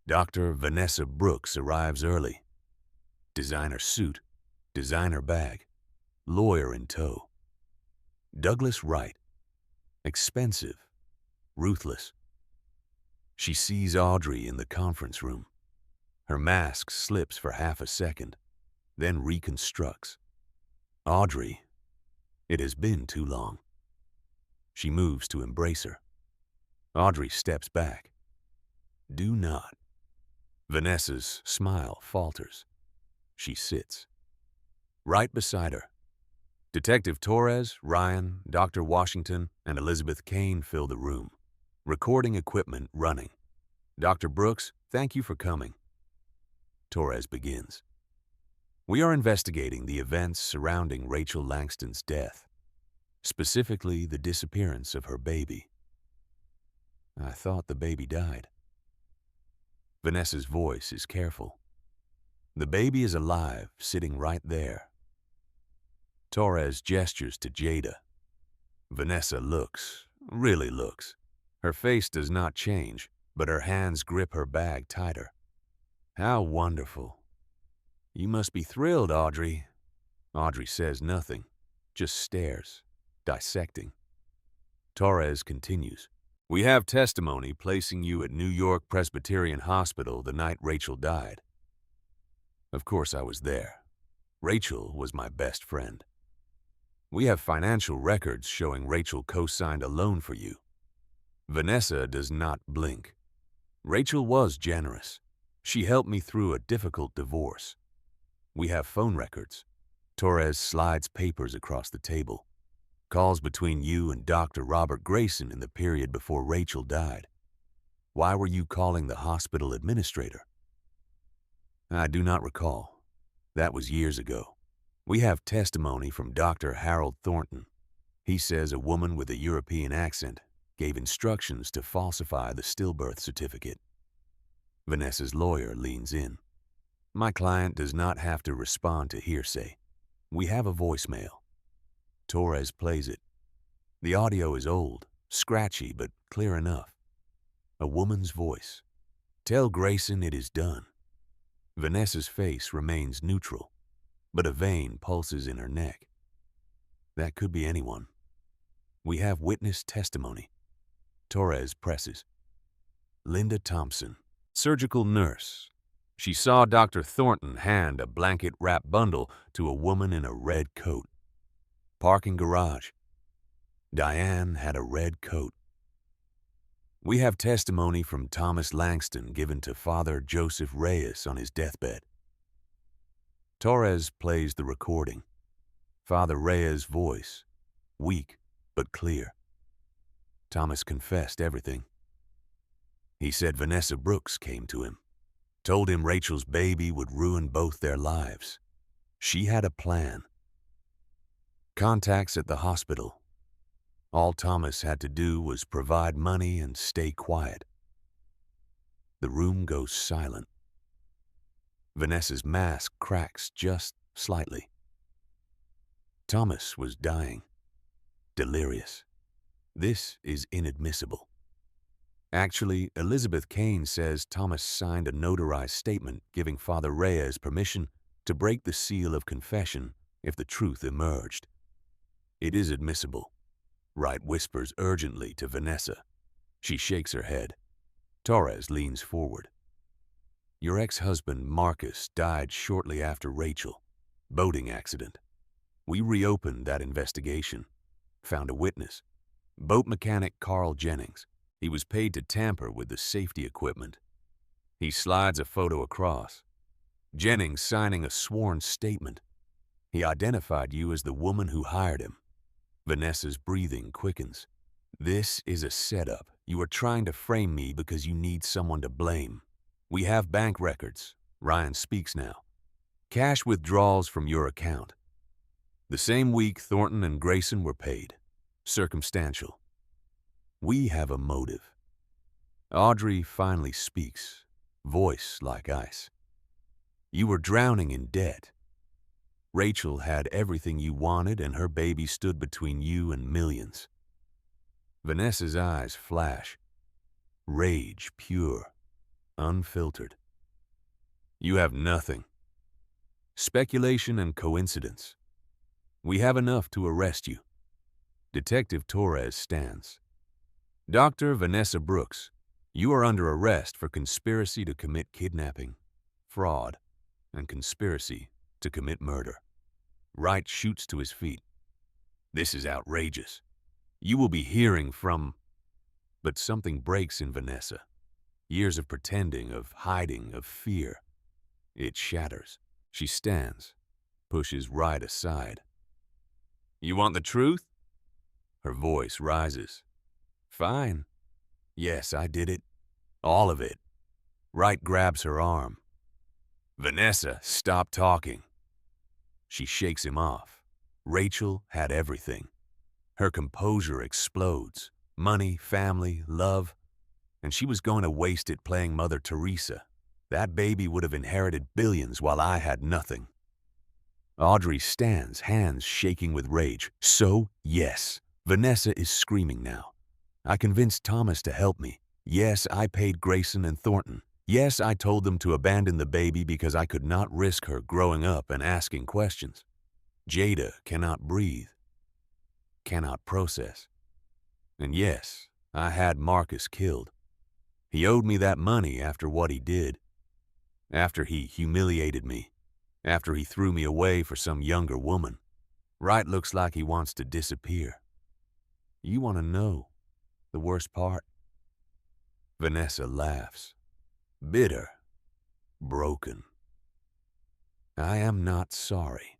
Dr. Vanessa Brooks arrives early. Designer suit, designer bag, lawyer in tow. Douglas Wright. Expensive, ruthless. She sees Audrey in the conference room. Her mask slips for half a second, then reconstructs. Audrey, it has been too long. She moves to embrace her. Audrey steps back. Do not. Vanessa's smile falters. She sits. Right beside her. Detective Torres, Ryan, Dr. Washington, and Elizabeth Kane fill the room. Recording equipment running. Dr. Brooks, thank you for coming. Torres begins. We are investigating the events surrounding Rachel Langston's death, specifically the disappearance of her baby. I thought the baby died. Vanessa's voice is careful. The baby is alive, sitting right there. Torres gestures to Jada. Vanessa looks, really looks. Her face does not change, but her hands grip her bag tighter. How wonderful. You must be thrilled, Audrey. Audrey says nothing, just stares, dissecting. Torres continues. We have testimony placing you at New York Presbyterian Hospital the night Rachel died. Of course I was there. Rachel was my best friend. We have financial records showing Rachel co-signed a loan for you. Vanessa does not blink. Rachel was generous. She helped me through a difficult divorce. We have phone records. Torres slides papers across the table. Calls between you and Dr. Robert Grayson in the period before Rachel died. Why were you calling the hospital administrator? I do not recall. That was years ago. We have testimony from Dr. Harold Thornton. He says a woman with a European accent gave instructions to falsify the stillbirth certificate. Vanessa's lawyer leans in. My client does not have to respond to hearsay. We have a voicemail. Torres plays it. The audio is old, scratchy, but clear enough. A woman's voice. Tell Grayson it is done. Vanessa's face remains neutral, but a vein pulses in her neck. That could be anyone. We have witness testimony. Torres presses. Linda Thompson, surgical nurse. She saw Dr. Thornton hand a blanket-wrapped bundle to a woman in a red coat. Parking garage. Diane had a red coat. We have testimony from Thomas Langston given to Father Joseph Reyes on his deathbed. Torres plays the recording. Father Reyes' voice, weak but clear. Thomas confessed everything. He said Vanessa Brooks came to him. Told him Rachel's baby would ruin both their lives. She had a plan. Contacts at the hospital. All Thomas had to do was provide money and stay quiet. The room goes silent. Vanessa's mask cracks just slightly. Thomas was dying. Delirious. This is inadmissible. Actually, Elizabeth Kane says Thomas signed a notarized statement giving Father Reyes permission to break the seal of confession if the truth emerged. It is admissible. Wright whispers urgently to Vanessa. She shakes her head. Torres leans forward. Your ex-husband, Marcus, died shortly after Rachel. Boating accident. We reopened that investigation. Found a witness. Boat mechanic Carl Jennings. He was paid to tamper with the safety equipment. He slides a photo across. Jennings signing a sworn statement. He identified you as the woman who hired him. Vanessa's breathing quickens. This is a setup. You are trying to frame me because you need someone to blame. We have bank records. Ryan speaks now. Cash withdrawals from your account. The same week Thornton and Grayson were paid. Circumstantial. We have a motive. Audrey finally speaks, voice like ice. You were drowning in debt. Rachel had everything you wanted and her baby stood between you and millions. Vanessa's eyes flash. Rage pure, unfiltered. You have nothing. Speculation and coincidence. We have enough to arrest you. Detective Torres stands. Dr. Vanessa Brooks, you are under arrest for conspiracy to commit kidnapping, fraud, and conspiracy to commit murder. Wright shoots to his feet. This is outrageous. You will be hearing from... But something breaks in Vanessa. Years of pretending, of hiding, of fear. It shatters. She stands, pushes Wright aside. You want the truth? Her voice rises. Fine. Yes, I did it. All of it. Wright grabs her arm. Vanessa, stop talking. She shakes him off. Rachel had everything. Her composure explodes. Money, family, love. And she was going to waste it playing Mother Teresa. That baby would have inherited billions while I had nothing. Audrey stands, hands shaking with rage. So, yes, Vanessa is screaming now. I convinced Thomas to help me. Yes, I paid Grayson and Thornton. Yes, I told them to abandon the baby because I could not risk her growing up and asking questions. Jada cannot breathe, cannot process. And yes, I had Marcus killed. He owed me that money after what he did. After he humiliated me. After he threw me away for some younger woman. Wright looks like he wants to disappear. You want to know the worst part? Vanessa laughs. Bitter. Broken. I am not sorry.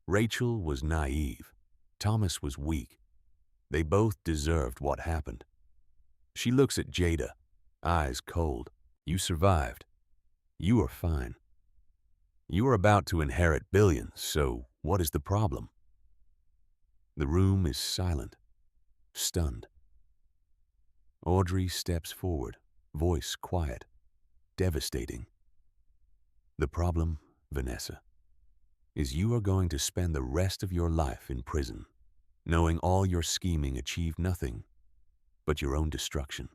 Rachel was naive. Thomas was weak. They both deserved what happened. She looks at Jada, eyes cold. You survived. You are fine. You are about to inherit billions, so what is the problem? The room is silent, stunned. Audrey steps forward, voice quiet, devastating. The problem, Vanessa, is you are going to spend the rest of your life in prison, knowing all your scheming achieved nothing but your own destruction.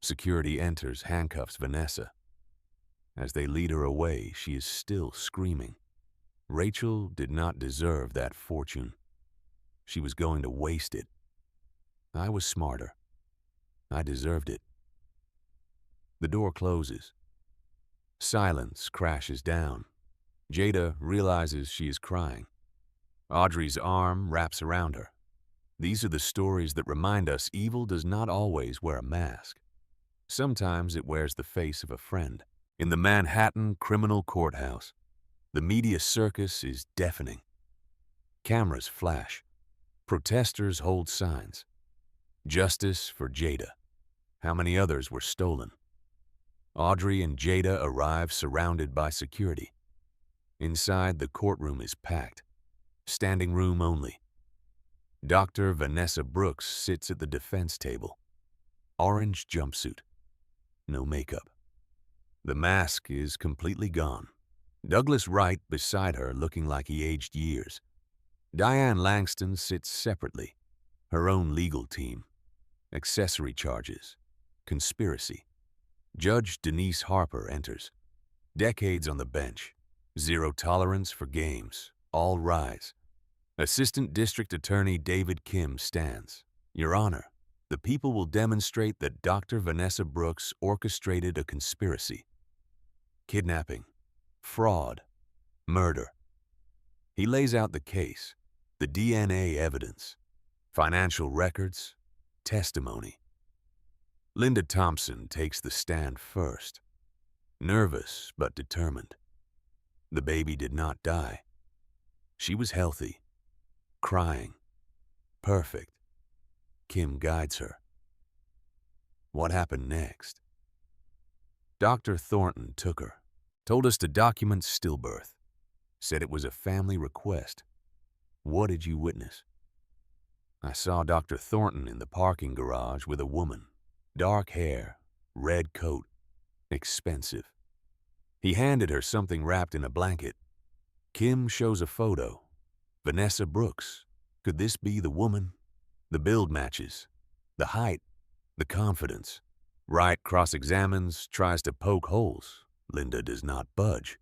Security enters, handcuffs Vanessa. As they lead her away, she is still screaming. Rachel did not deserve that fortune. She was going to waste it. I was smarter. I deserved it. The door closes. Silence crashes down. Jada realizes she is crying. Audrey's arm wraps around her. These are the stories that remind us evil does not always wear a mask. Sometimes it wears the face of a friend. In the Manhattan criminal courthouse, the media circus is deafening. Cameras flash. Protesters hold signs. Justice for Jada. How many others were stolen? Audrey and Jada arrive surrounded by security. Inside, the courtroom is packed. Standing room only. Dr. Vanessa Brooks sits at the defense table. Orange jumpsuit. No makeup. The mask is completely gone. Douglas Wright beside her looking like he aged years. Diane Langston sits separately. Her own legal team. Accessory charges. Conspiracy. Judge Denise Harper enters. Decades on the bench. Zero tolerance for games. All rise. Assistant District Attorney David Kim stands. Your Honor, the people will demonstrate that Dr. Vanessa Brooks orchestrated a conspiracy. Kidnapping. Fraud. Murder. He lays out the case, the DNA evidence, financial records, testimony. Linda Thompson takes the stand first. Nervous but determined. The baby did not die. She was healthy, crying, perfect. Kim guides her. What happened next? Dr. Thornton took her, told us to document stillbirth, said it was a family request. What did you witness? I saw Dr. Thornton in the parking garage with a woman, dark hair, red coat, expensive. He handed her something wrapped in a blanket. Kim shows a photo. Vanessa Brooks. Could this be the woman? The build matches. The height. The confidence. Wright cross-examines, tries to poke holes. Linda does not budge.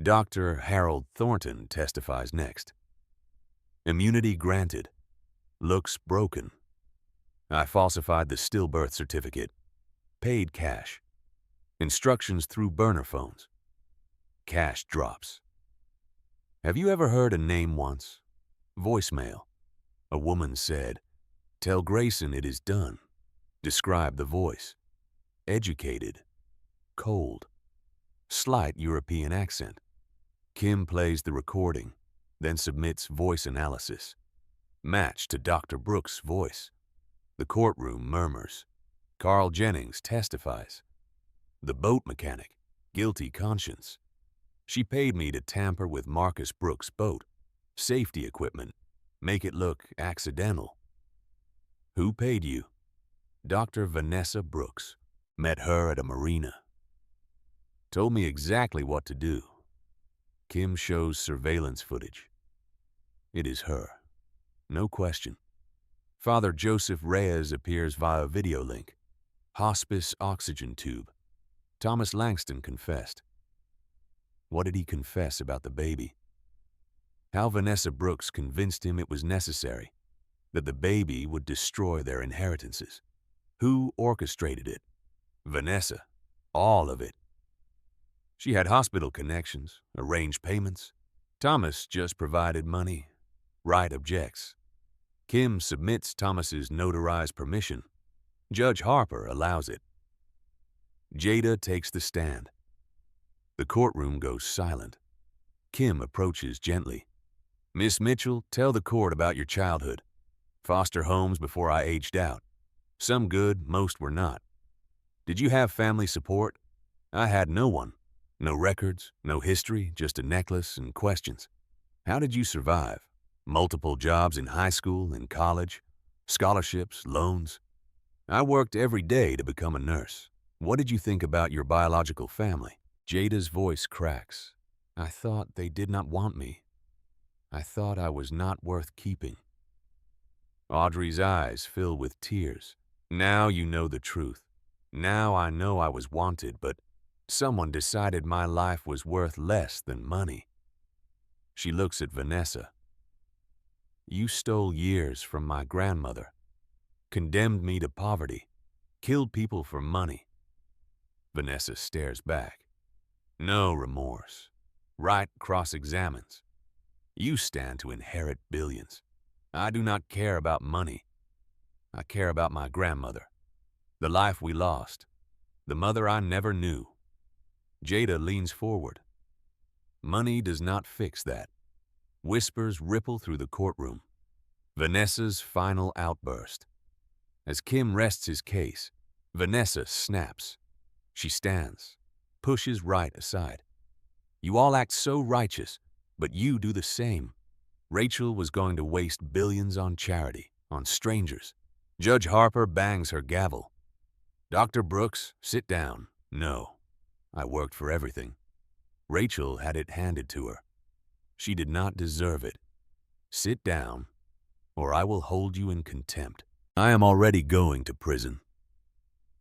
Dr. Harold Thornton testifies next. Immunity granted. Looks broken. I falsified the stillbirth certificate. Paid cash. Instructions through burner phones. Cash drops. Have you ever heard a name once? Voicemail. A woman said, "Tell Grayson it is done." Describe the voice. Educated. Cold. Slight European accent. Kim plays the recording, then submits voice analysis. Matched to Dr. Brooks' voice. The courtroom murmurs. Carl Jennings testifies. The boat mechanic, guilty conscience. She paid me to tamper with Marcus Brooks' boat, safety equipment, make it look accidental. Who paid you? Dr. Vanessa Brooks. Met her at a marina. Told me exactly what to do. Kim shows surveillance footage. It is her. No question. Father Joseph Reyes appears via video link. Hospice oxygen tube. Thomas Langston confessed. What did he confess about the baby? How Vanessa Brooks convinced him it was necessary, that the baby would destroy their inheritances. Who orchestrated it? Vanessa. All of it. She had hospital connections, arranged payments. Thomas just provided money. Wright objects. Kim submits Thomas's notarized permission. Judge Harper allows it. Jada takes the stand. The courtroom goes silent. Kim approaches gently. Miss Mitchell, tell the court about your childhood. Foster homes before I aged out. Some good, most were not. Did you have family support? I had no one. No records, no history, just a necklace and questions. How did you survive? Multiple jobs in high school and college, scholarships, loans. I worked every day to become a nurse. What did you think about your biological family? Jada's voice cracks. I thought they did not want me. I thought I was not worth keeping. Audrey's eyes fill with tears. Now you know the truth. Now I know I was wanted, but someone decided my life was worth less than money. She looks at Vanessa. You stole years from my grandmother, condemned me to poverty, killed people for money. Vanessa stares back. No remorse. Wright cross-examines. You stand to inherit billions. I do not care about money. I care about my grandmother, the life we lost, the mother I never knew. Jada leans forward. Money does not fix that. Whispers ripple through the courtroom. Vanessa's final outburst. As Kim rests his case, Vanessa snaps. She stands, pushes Right aside. You all act so righteous, but you do the same. Rachel was going to waste billions on charity, on strangers. Judge Harper bangs her gavel. Dr. Brooks, sit down. No, I worked for everything. Rachel had it handed to her. She did not deserve it. Sit down, or I will hold you in contempt. I am already going to prison.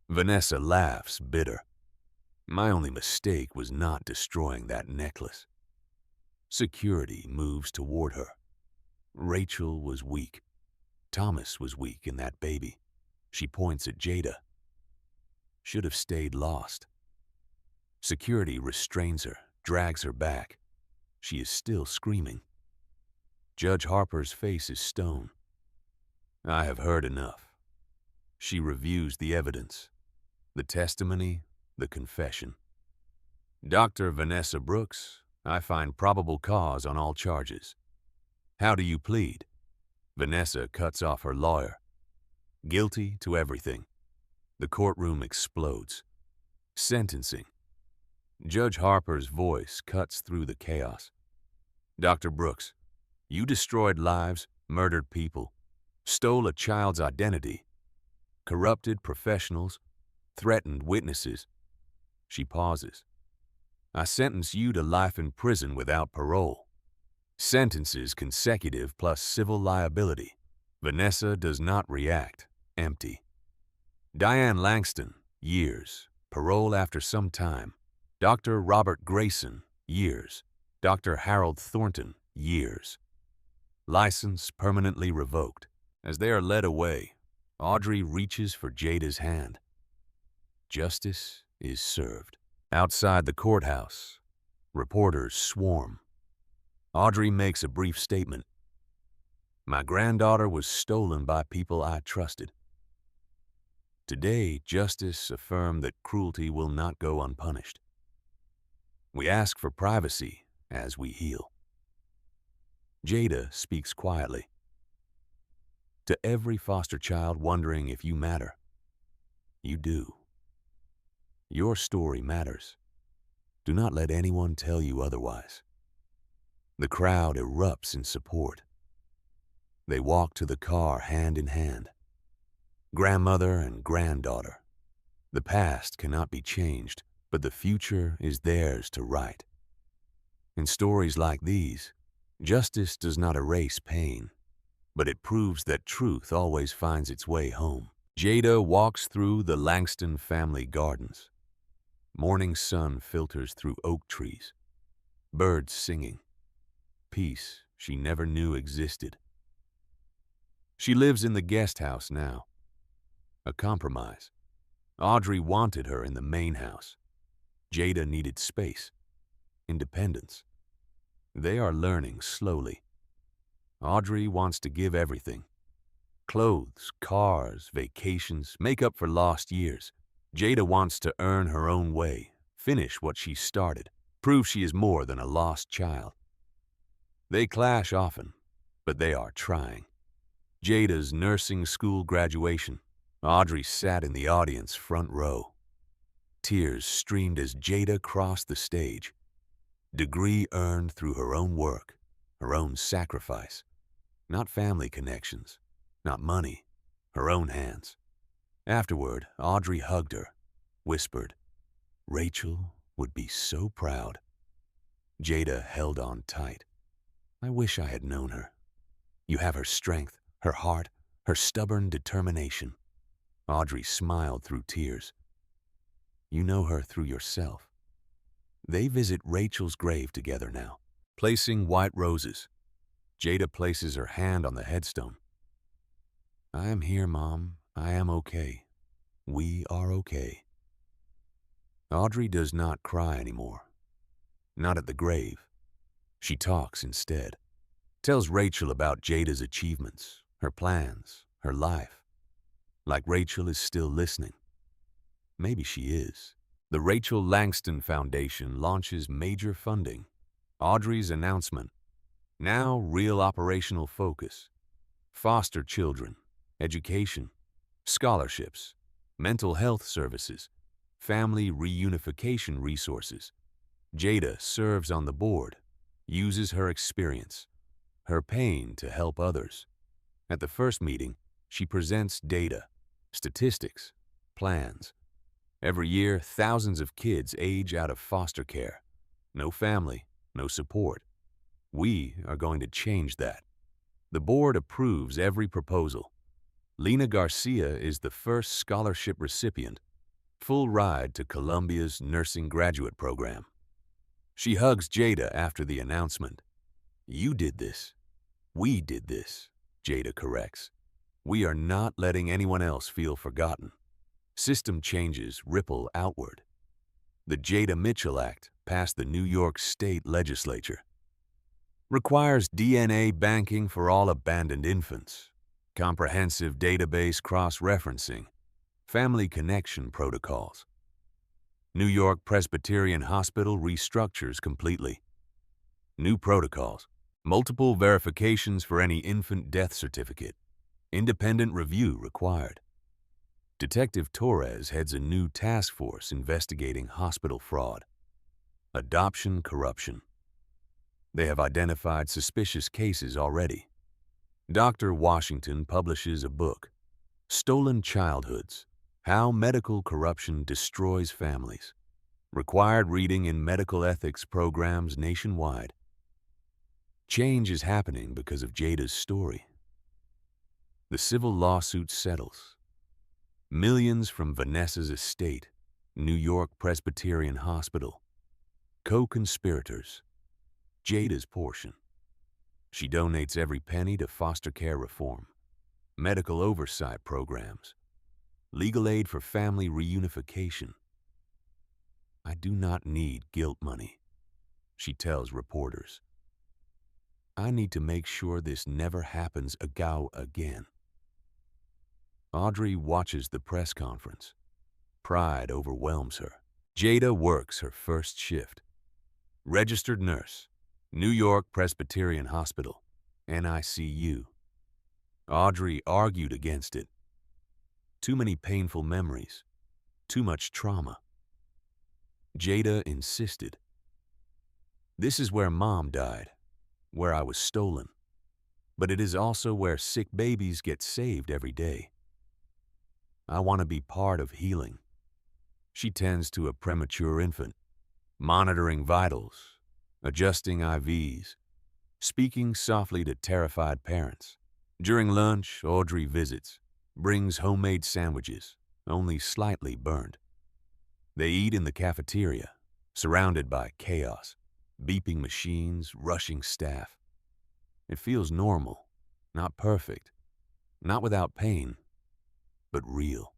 Vanessa laughs, bitter. My only mistake was not destroying that necklace. Security moves toward her. Rachel was weak. Thomas was weak in that baby. She points at Jada. Should have stayed lost. Security restrains her, drags her back. She is still screaming. Judge Harper's face is stone. I have heard enough. She reviews the evidence, the testimony, the confession. Dr. Vanessa Brooks, I find probable cause on all charges. How do you plead? Vanessa cuts off her lawyer. Guilty to everything. The courtroom explodes. Sentencing. Judge Harper's voice cuts through the chaos. Dr. Brooks, you destroyed lives, murdered people, stole a child's identity, corrupted professionals, threatened witnesses. She pauses. I sentence you to life in prison without parole. Sentences consecutive plus civil liability. Vanessa does not react. Empty. Diane Langston, years. Parole after some time. Dr. Robert Grayson, years. Dr. Harold Thornton, years. License permanently revoked. As they are led away, Audrey reaches for Jada's hand. Justice is served. Outside the courthouse, reporters swarm. Audrey makes a brief statement. My granddaughter was stolen by people I trusted. Today, justice affirmed that cruelty will not go unpunished. We ask for privacy as we heal. Jada speaks quietly. To every foster child wondering if you matter, you do. Your story matters. Do not let anyone tell you otherwise. The crowd erupts in support. They walk to the car hand in hand. Grandmother and granddaughter. The past cannot be changed, but the future is theirs to write. In stories like these, justice does not erase pain, but it proves that truth always finds its way home. Jada walks through the Langston family gardens. Morning sun filters through oak trees. Birds singing. Peace she never knew existed. She lives in the guest house now. A compromise. Audrey wanted her in the main house. Jada needed space. Independence. They are learning slowly. Audrey wants to give everything. Clothes, cars, vacations, make up for lost years. Jada wants to earn her own way, finish what she started, prove she is more than a lost child. They clash often, but they are trying. Jada's nursing school graduation. Audrey sat in the audience front row. Tears streamed as Jada crossed the stage. Degree earned through her own work, her own sacrifice. Not family connections, not money, her own hands. Afterward, Audrey hugged her, whispered, Rachel would be so proud. Jada held on tight. I wish I had known her. You have her strength, her heart, her stubborn determination. Audrey smiled through tears. You know her through yourself. They visit Rachel's grave together now, placing white roses. Jada places her hand on the headstone. I am here, Mom. I am okay. We are okay. Audrey does not cry anymore. Not at the grave. She talks instead. Tells Rachel about Jada's achievements, her plans, her life. Like Rachel is still listening. Maybe she is. The Rachel Langston Foundation launches major funding. Audrey's announcement. Now real operational focus. Foster children, education, scholarships, mental health services. family reunification resources. Jada serves on the board, uses her experience, her pain to help others. At the first meeting, she presents data, statistics, plans. Every year, thousands of kids age out of foster care. No family, no support. We are going to change that. The board approves every proposal. Lena Garcia is the first scholarship recipient, full ride to Columbia's nursing graduate program. She hugs Jada after the announcement. "You did this. We did this," Jada corrects. "We are not letting anyone else feel forgotten." System changes ripple outward. The Jada Mitchell Act passed the New York State Legislature. Requires DNA banking for all abandoned infants, comprehensive database cross-referencing, family connection protocols. New York Presbyterian Hospital restructures completely. New protocols, multiple verifications for any infant death certificate, independent review required. Detective Torres heads a new task force investigating hospital fraud, adoption corruption. They have identified suspicious cases already. Dr. Washington publishes a book, Stolen Childhoods: How Medical Corruption Destroys Families. Required reading in medical ethics programs nationwide. Change is happening because of Jada's story. The civil lawsuit settles. Millions from Vanessa's estate, New York Presbyterian Hospital. Co-conspirators. Jada's portion. She donates every penny to foster care reform, medical oversight programs, legal aid for family reunification. "I do not need guilt money," she tells reporters. "I need to make sure this never happens again." Audrey watches the press conference. Pride overwhelms her. Jada works her first shift. Registered nurse, New York Presbyterian Hospital, NICU. Audrey argued against it. Too many painful memories, too much trauma. Jada insisted. "This is where Mom died, where I was stolen. But it is also where sick babies get saved every day. I want to be part of healing." She tends to a premature infant, monitoring vitals, adjusting IVs, speaking softly to terrified parents. During lunch, Audrey visits, brings homemade sandwiches, only slightly burned. They eat in the cafeteria, surrounded by chaos, beeping machines, rushing staff. It feels normal, not perfect, not without pain, but real.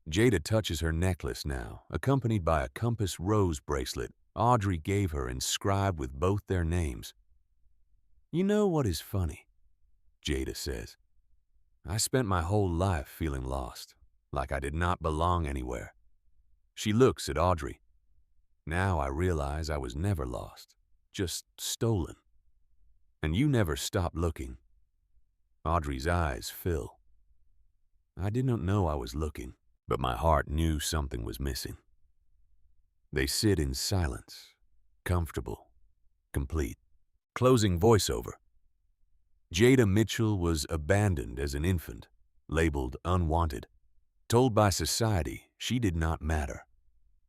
Jada touches her necklace now, accompanied by a compass rose bracelet Audrey gave her inscribed with both their names. "You know what is funny?" Jada says. "I spent my whole life feeling lost, like I did not belong anywhere." She looks at Audrey. "Now I realize I was never lost, just stolen. And you never stopped looking." Audrey's eyes fill. "I did not know I was looking, but my heart knew something was missing." They sit in silence, comfortable, complete. Closing voiceover. Jada Mitchell was abandoned as an infant, labeled unwanted. Told by society she did not matter.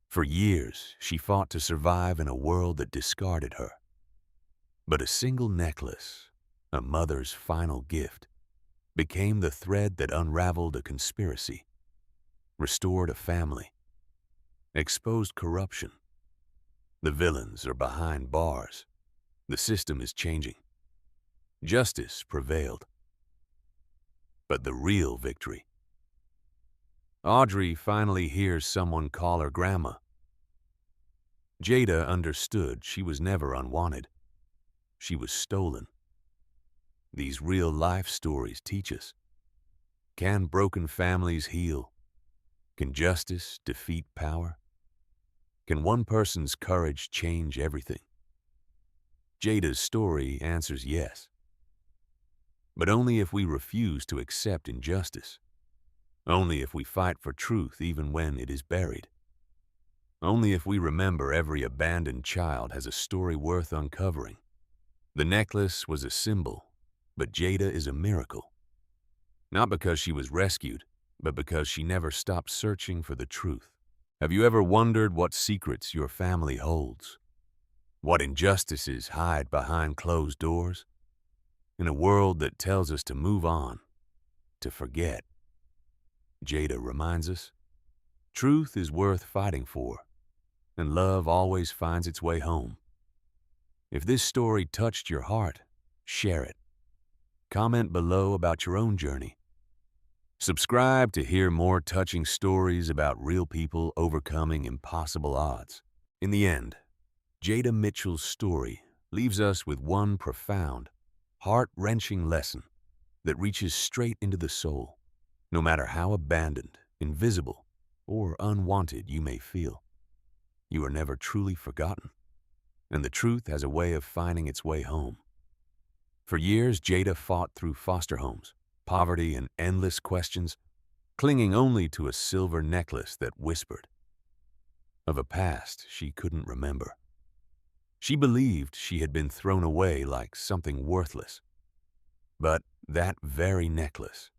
For years, she fought to survive in a world that discarded her. But a single necklace, a mother's final gift, became the thread that unraveled a conspiracy, restored a family, exposed corruption. The villains are behind bars. The system is changing. Justice prevailed. But the real victory. Audrey finally hears someone call her grandma. Jada understood she was never unwanted. She was stolen. These real-life stories teach us. Can broken families heal? Can justice defeat power? Can one person's courage change everything? Jada's story answers yes. But only if we refuse to accept injustice. Only if we fight for truth even when it is buried. Only if we remember every abandoned child has a story worth uncovering. The necklace was a symbol, but Jada is a miracle. Not because she was rescued, but because she never stopped searching for the truth. Have you ever wondered what secrets your family holds? What injustices hide behind closed doors? In a world that tells us to move on, to forget, Jada reminds us, truth is worth fighting for, and love always finds its way home. If this story touched your heart, share it. Comment below about your own journey. Subscribe to hear more touching stories about real people overcoming impossible odds. In the end, Jada Mitchell's story leaves us with one profound, heart-wrenching lesson that reaches straight into the soul. No matter how abandoned, invisible, or unwanted you may feel, you are never truly forgotten, and the truth has a way of finding its way home. For years, Jada fought through foster homes, poverty, and endless questions, clinging only to a silver necklace that whispered of a past she couldn't remember. She believed she had been thrown away like something worthless. But that very necklace,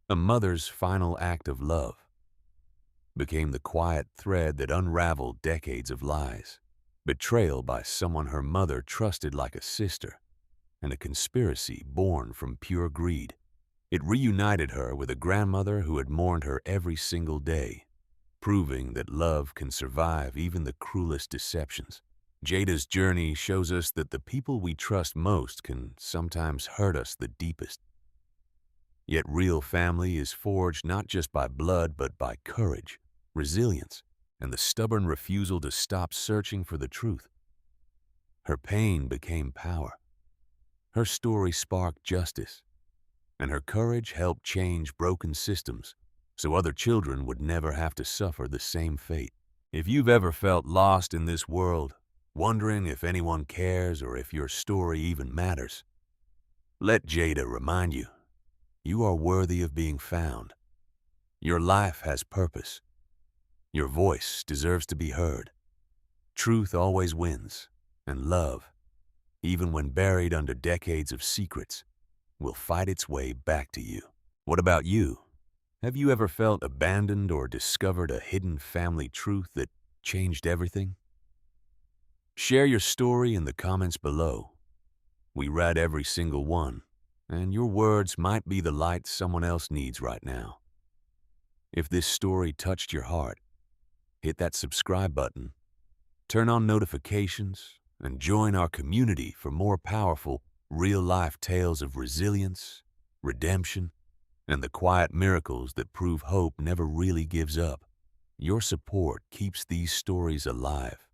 a mother's final act of love, became the quiet thread that unraveled decades of lies, betrayal by someone her mother trusted like a sister, and a conspiracy born from pure greed. It reunited her with a grandmother who had mourned her every single day, proving that love can survive even the cruelest deceptions. Jada's journey shows us that the people we trust most can sometimes hurt us the deepest. Yet real family is forged not just by blood but by courage, resilience, and the stubborn refusal to stop searching for the truth. Her pain became power. Her story sparked justice, and her courage helped change broken systems so other children would never have to suffer the same fate. If you've ever felt lost in this world, wondering if anyone cares or if your story even matters, let Jada remind you, you are worthy of being found. Your life has purpose. Your voice deserves to be heard. Truth always wins, and love, even when buried under decades of secrets, will fight its way back to you. What about you? Have you ever felt abandoned or discovered a hidden family truth that changed everything? Share your story in the comments below. We read every single one, and your words might be the light someone else needs right now. If this story touched your heart, hit that subscribe button, turn on notifications, and join our community for more powerful, real-life tales of resilience, redemption, and the quiet miracles that prove hope never really gives up. Your support keeps these stories alive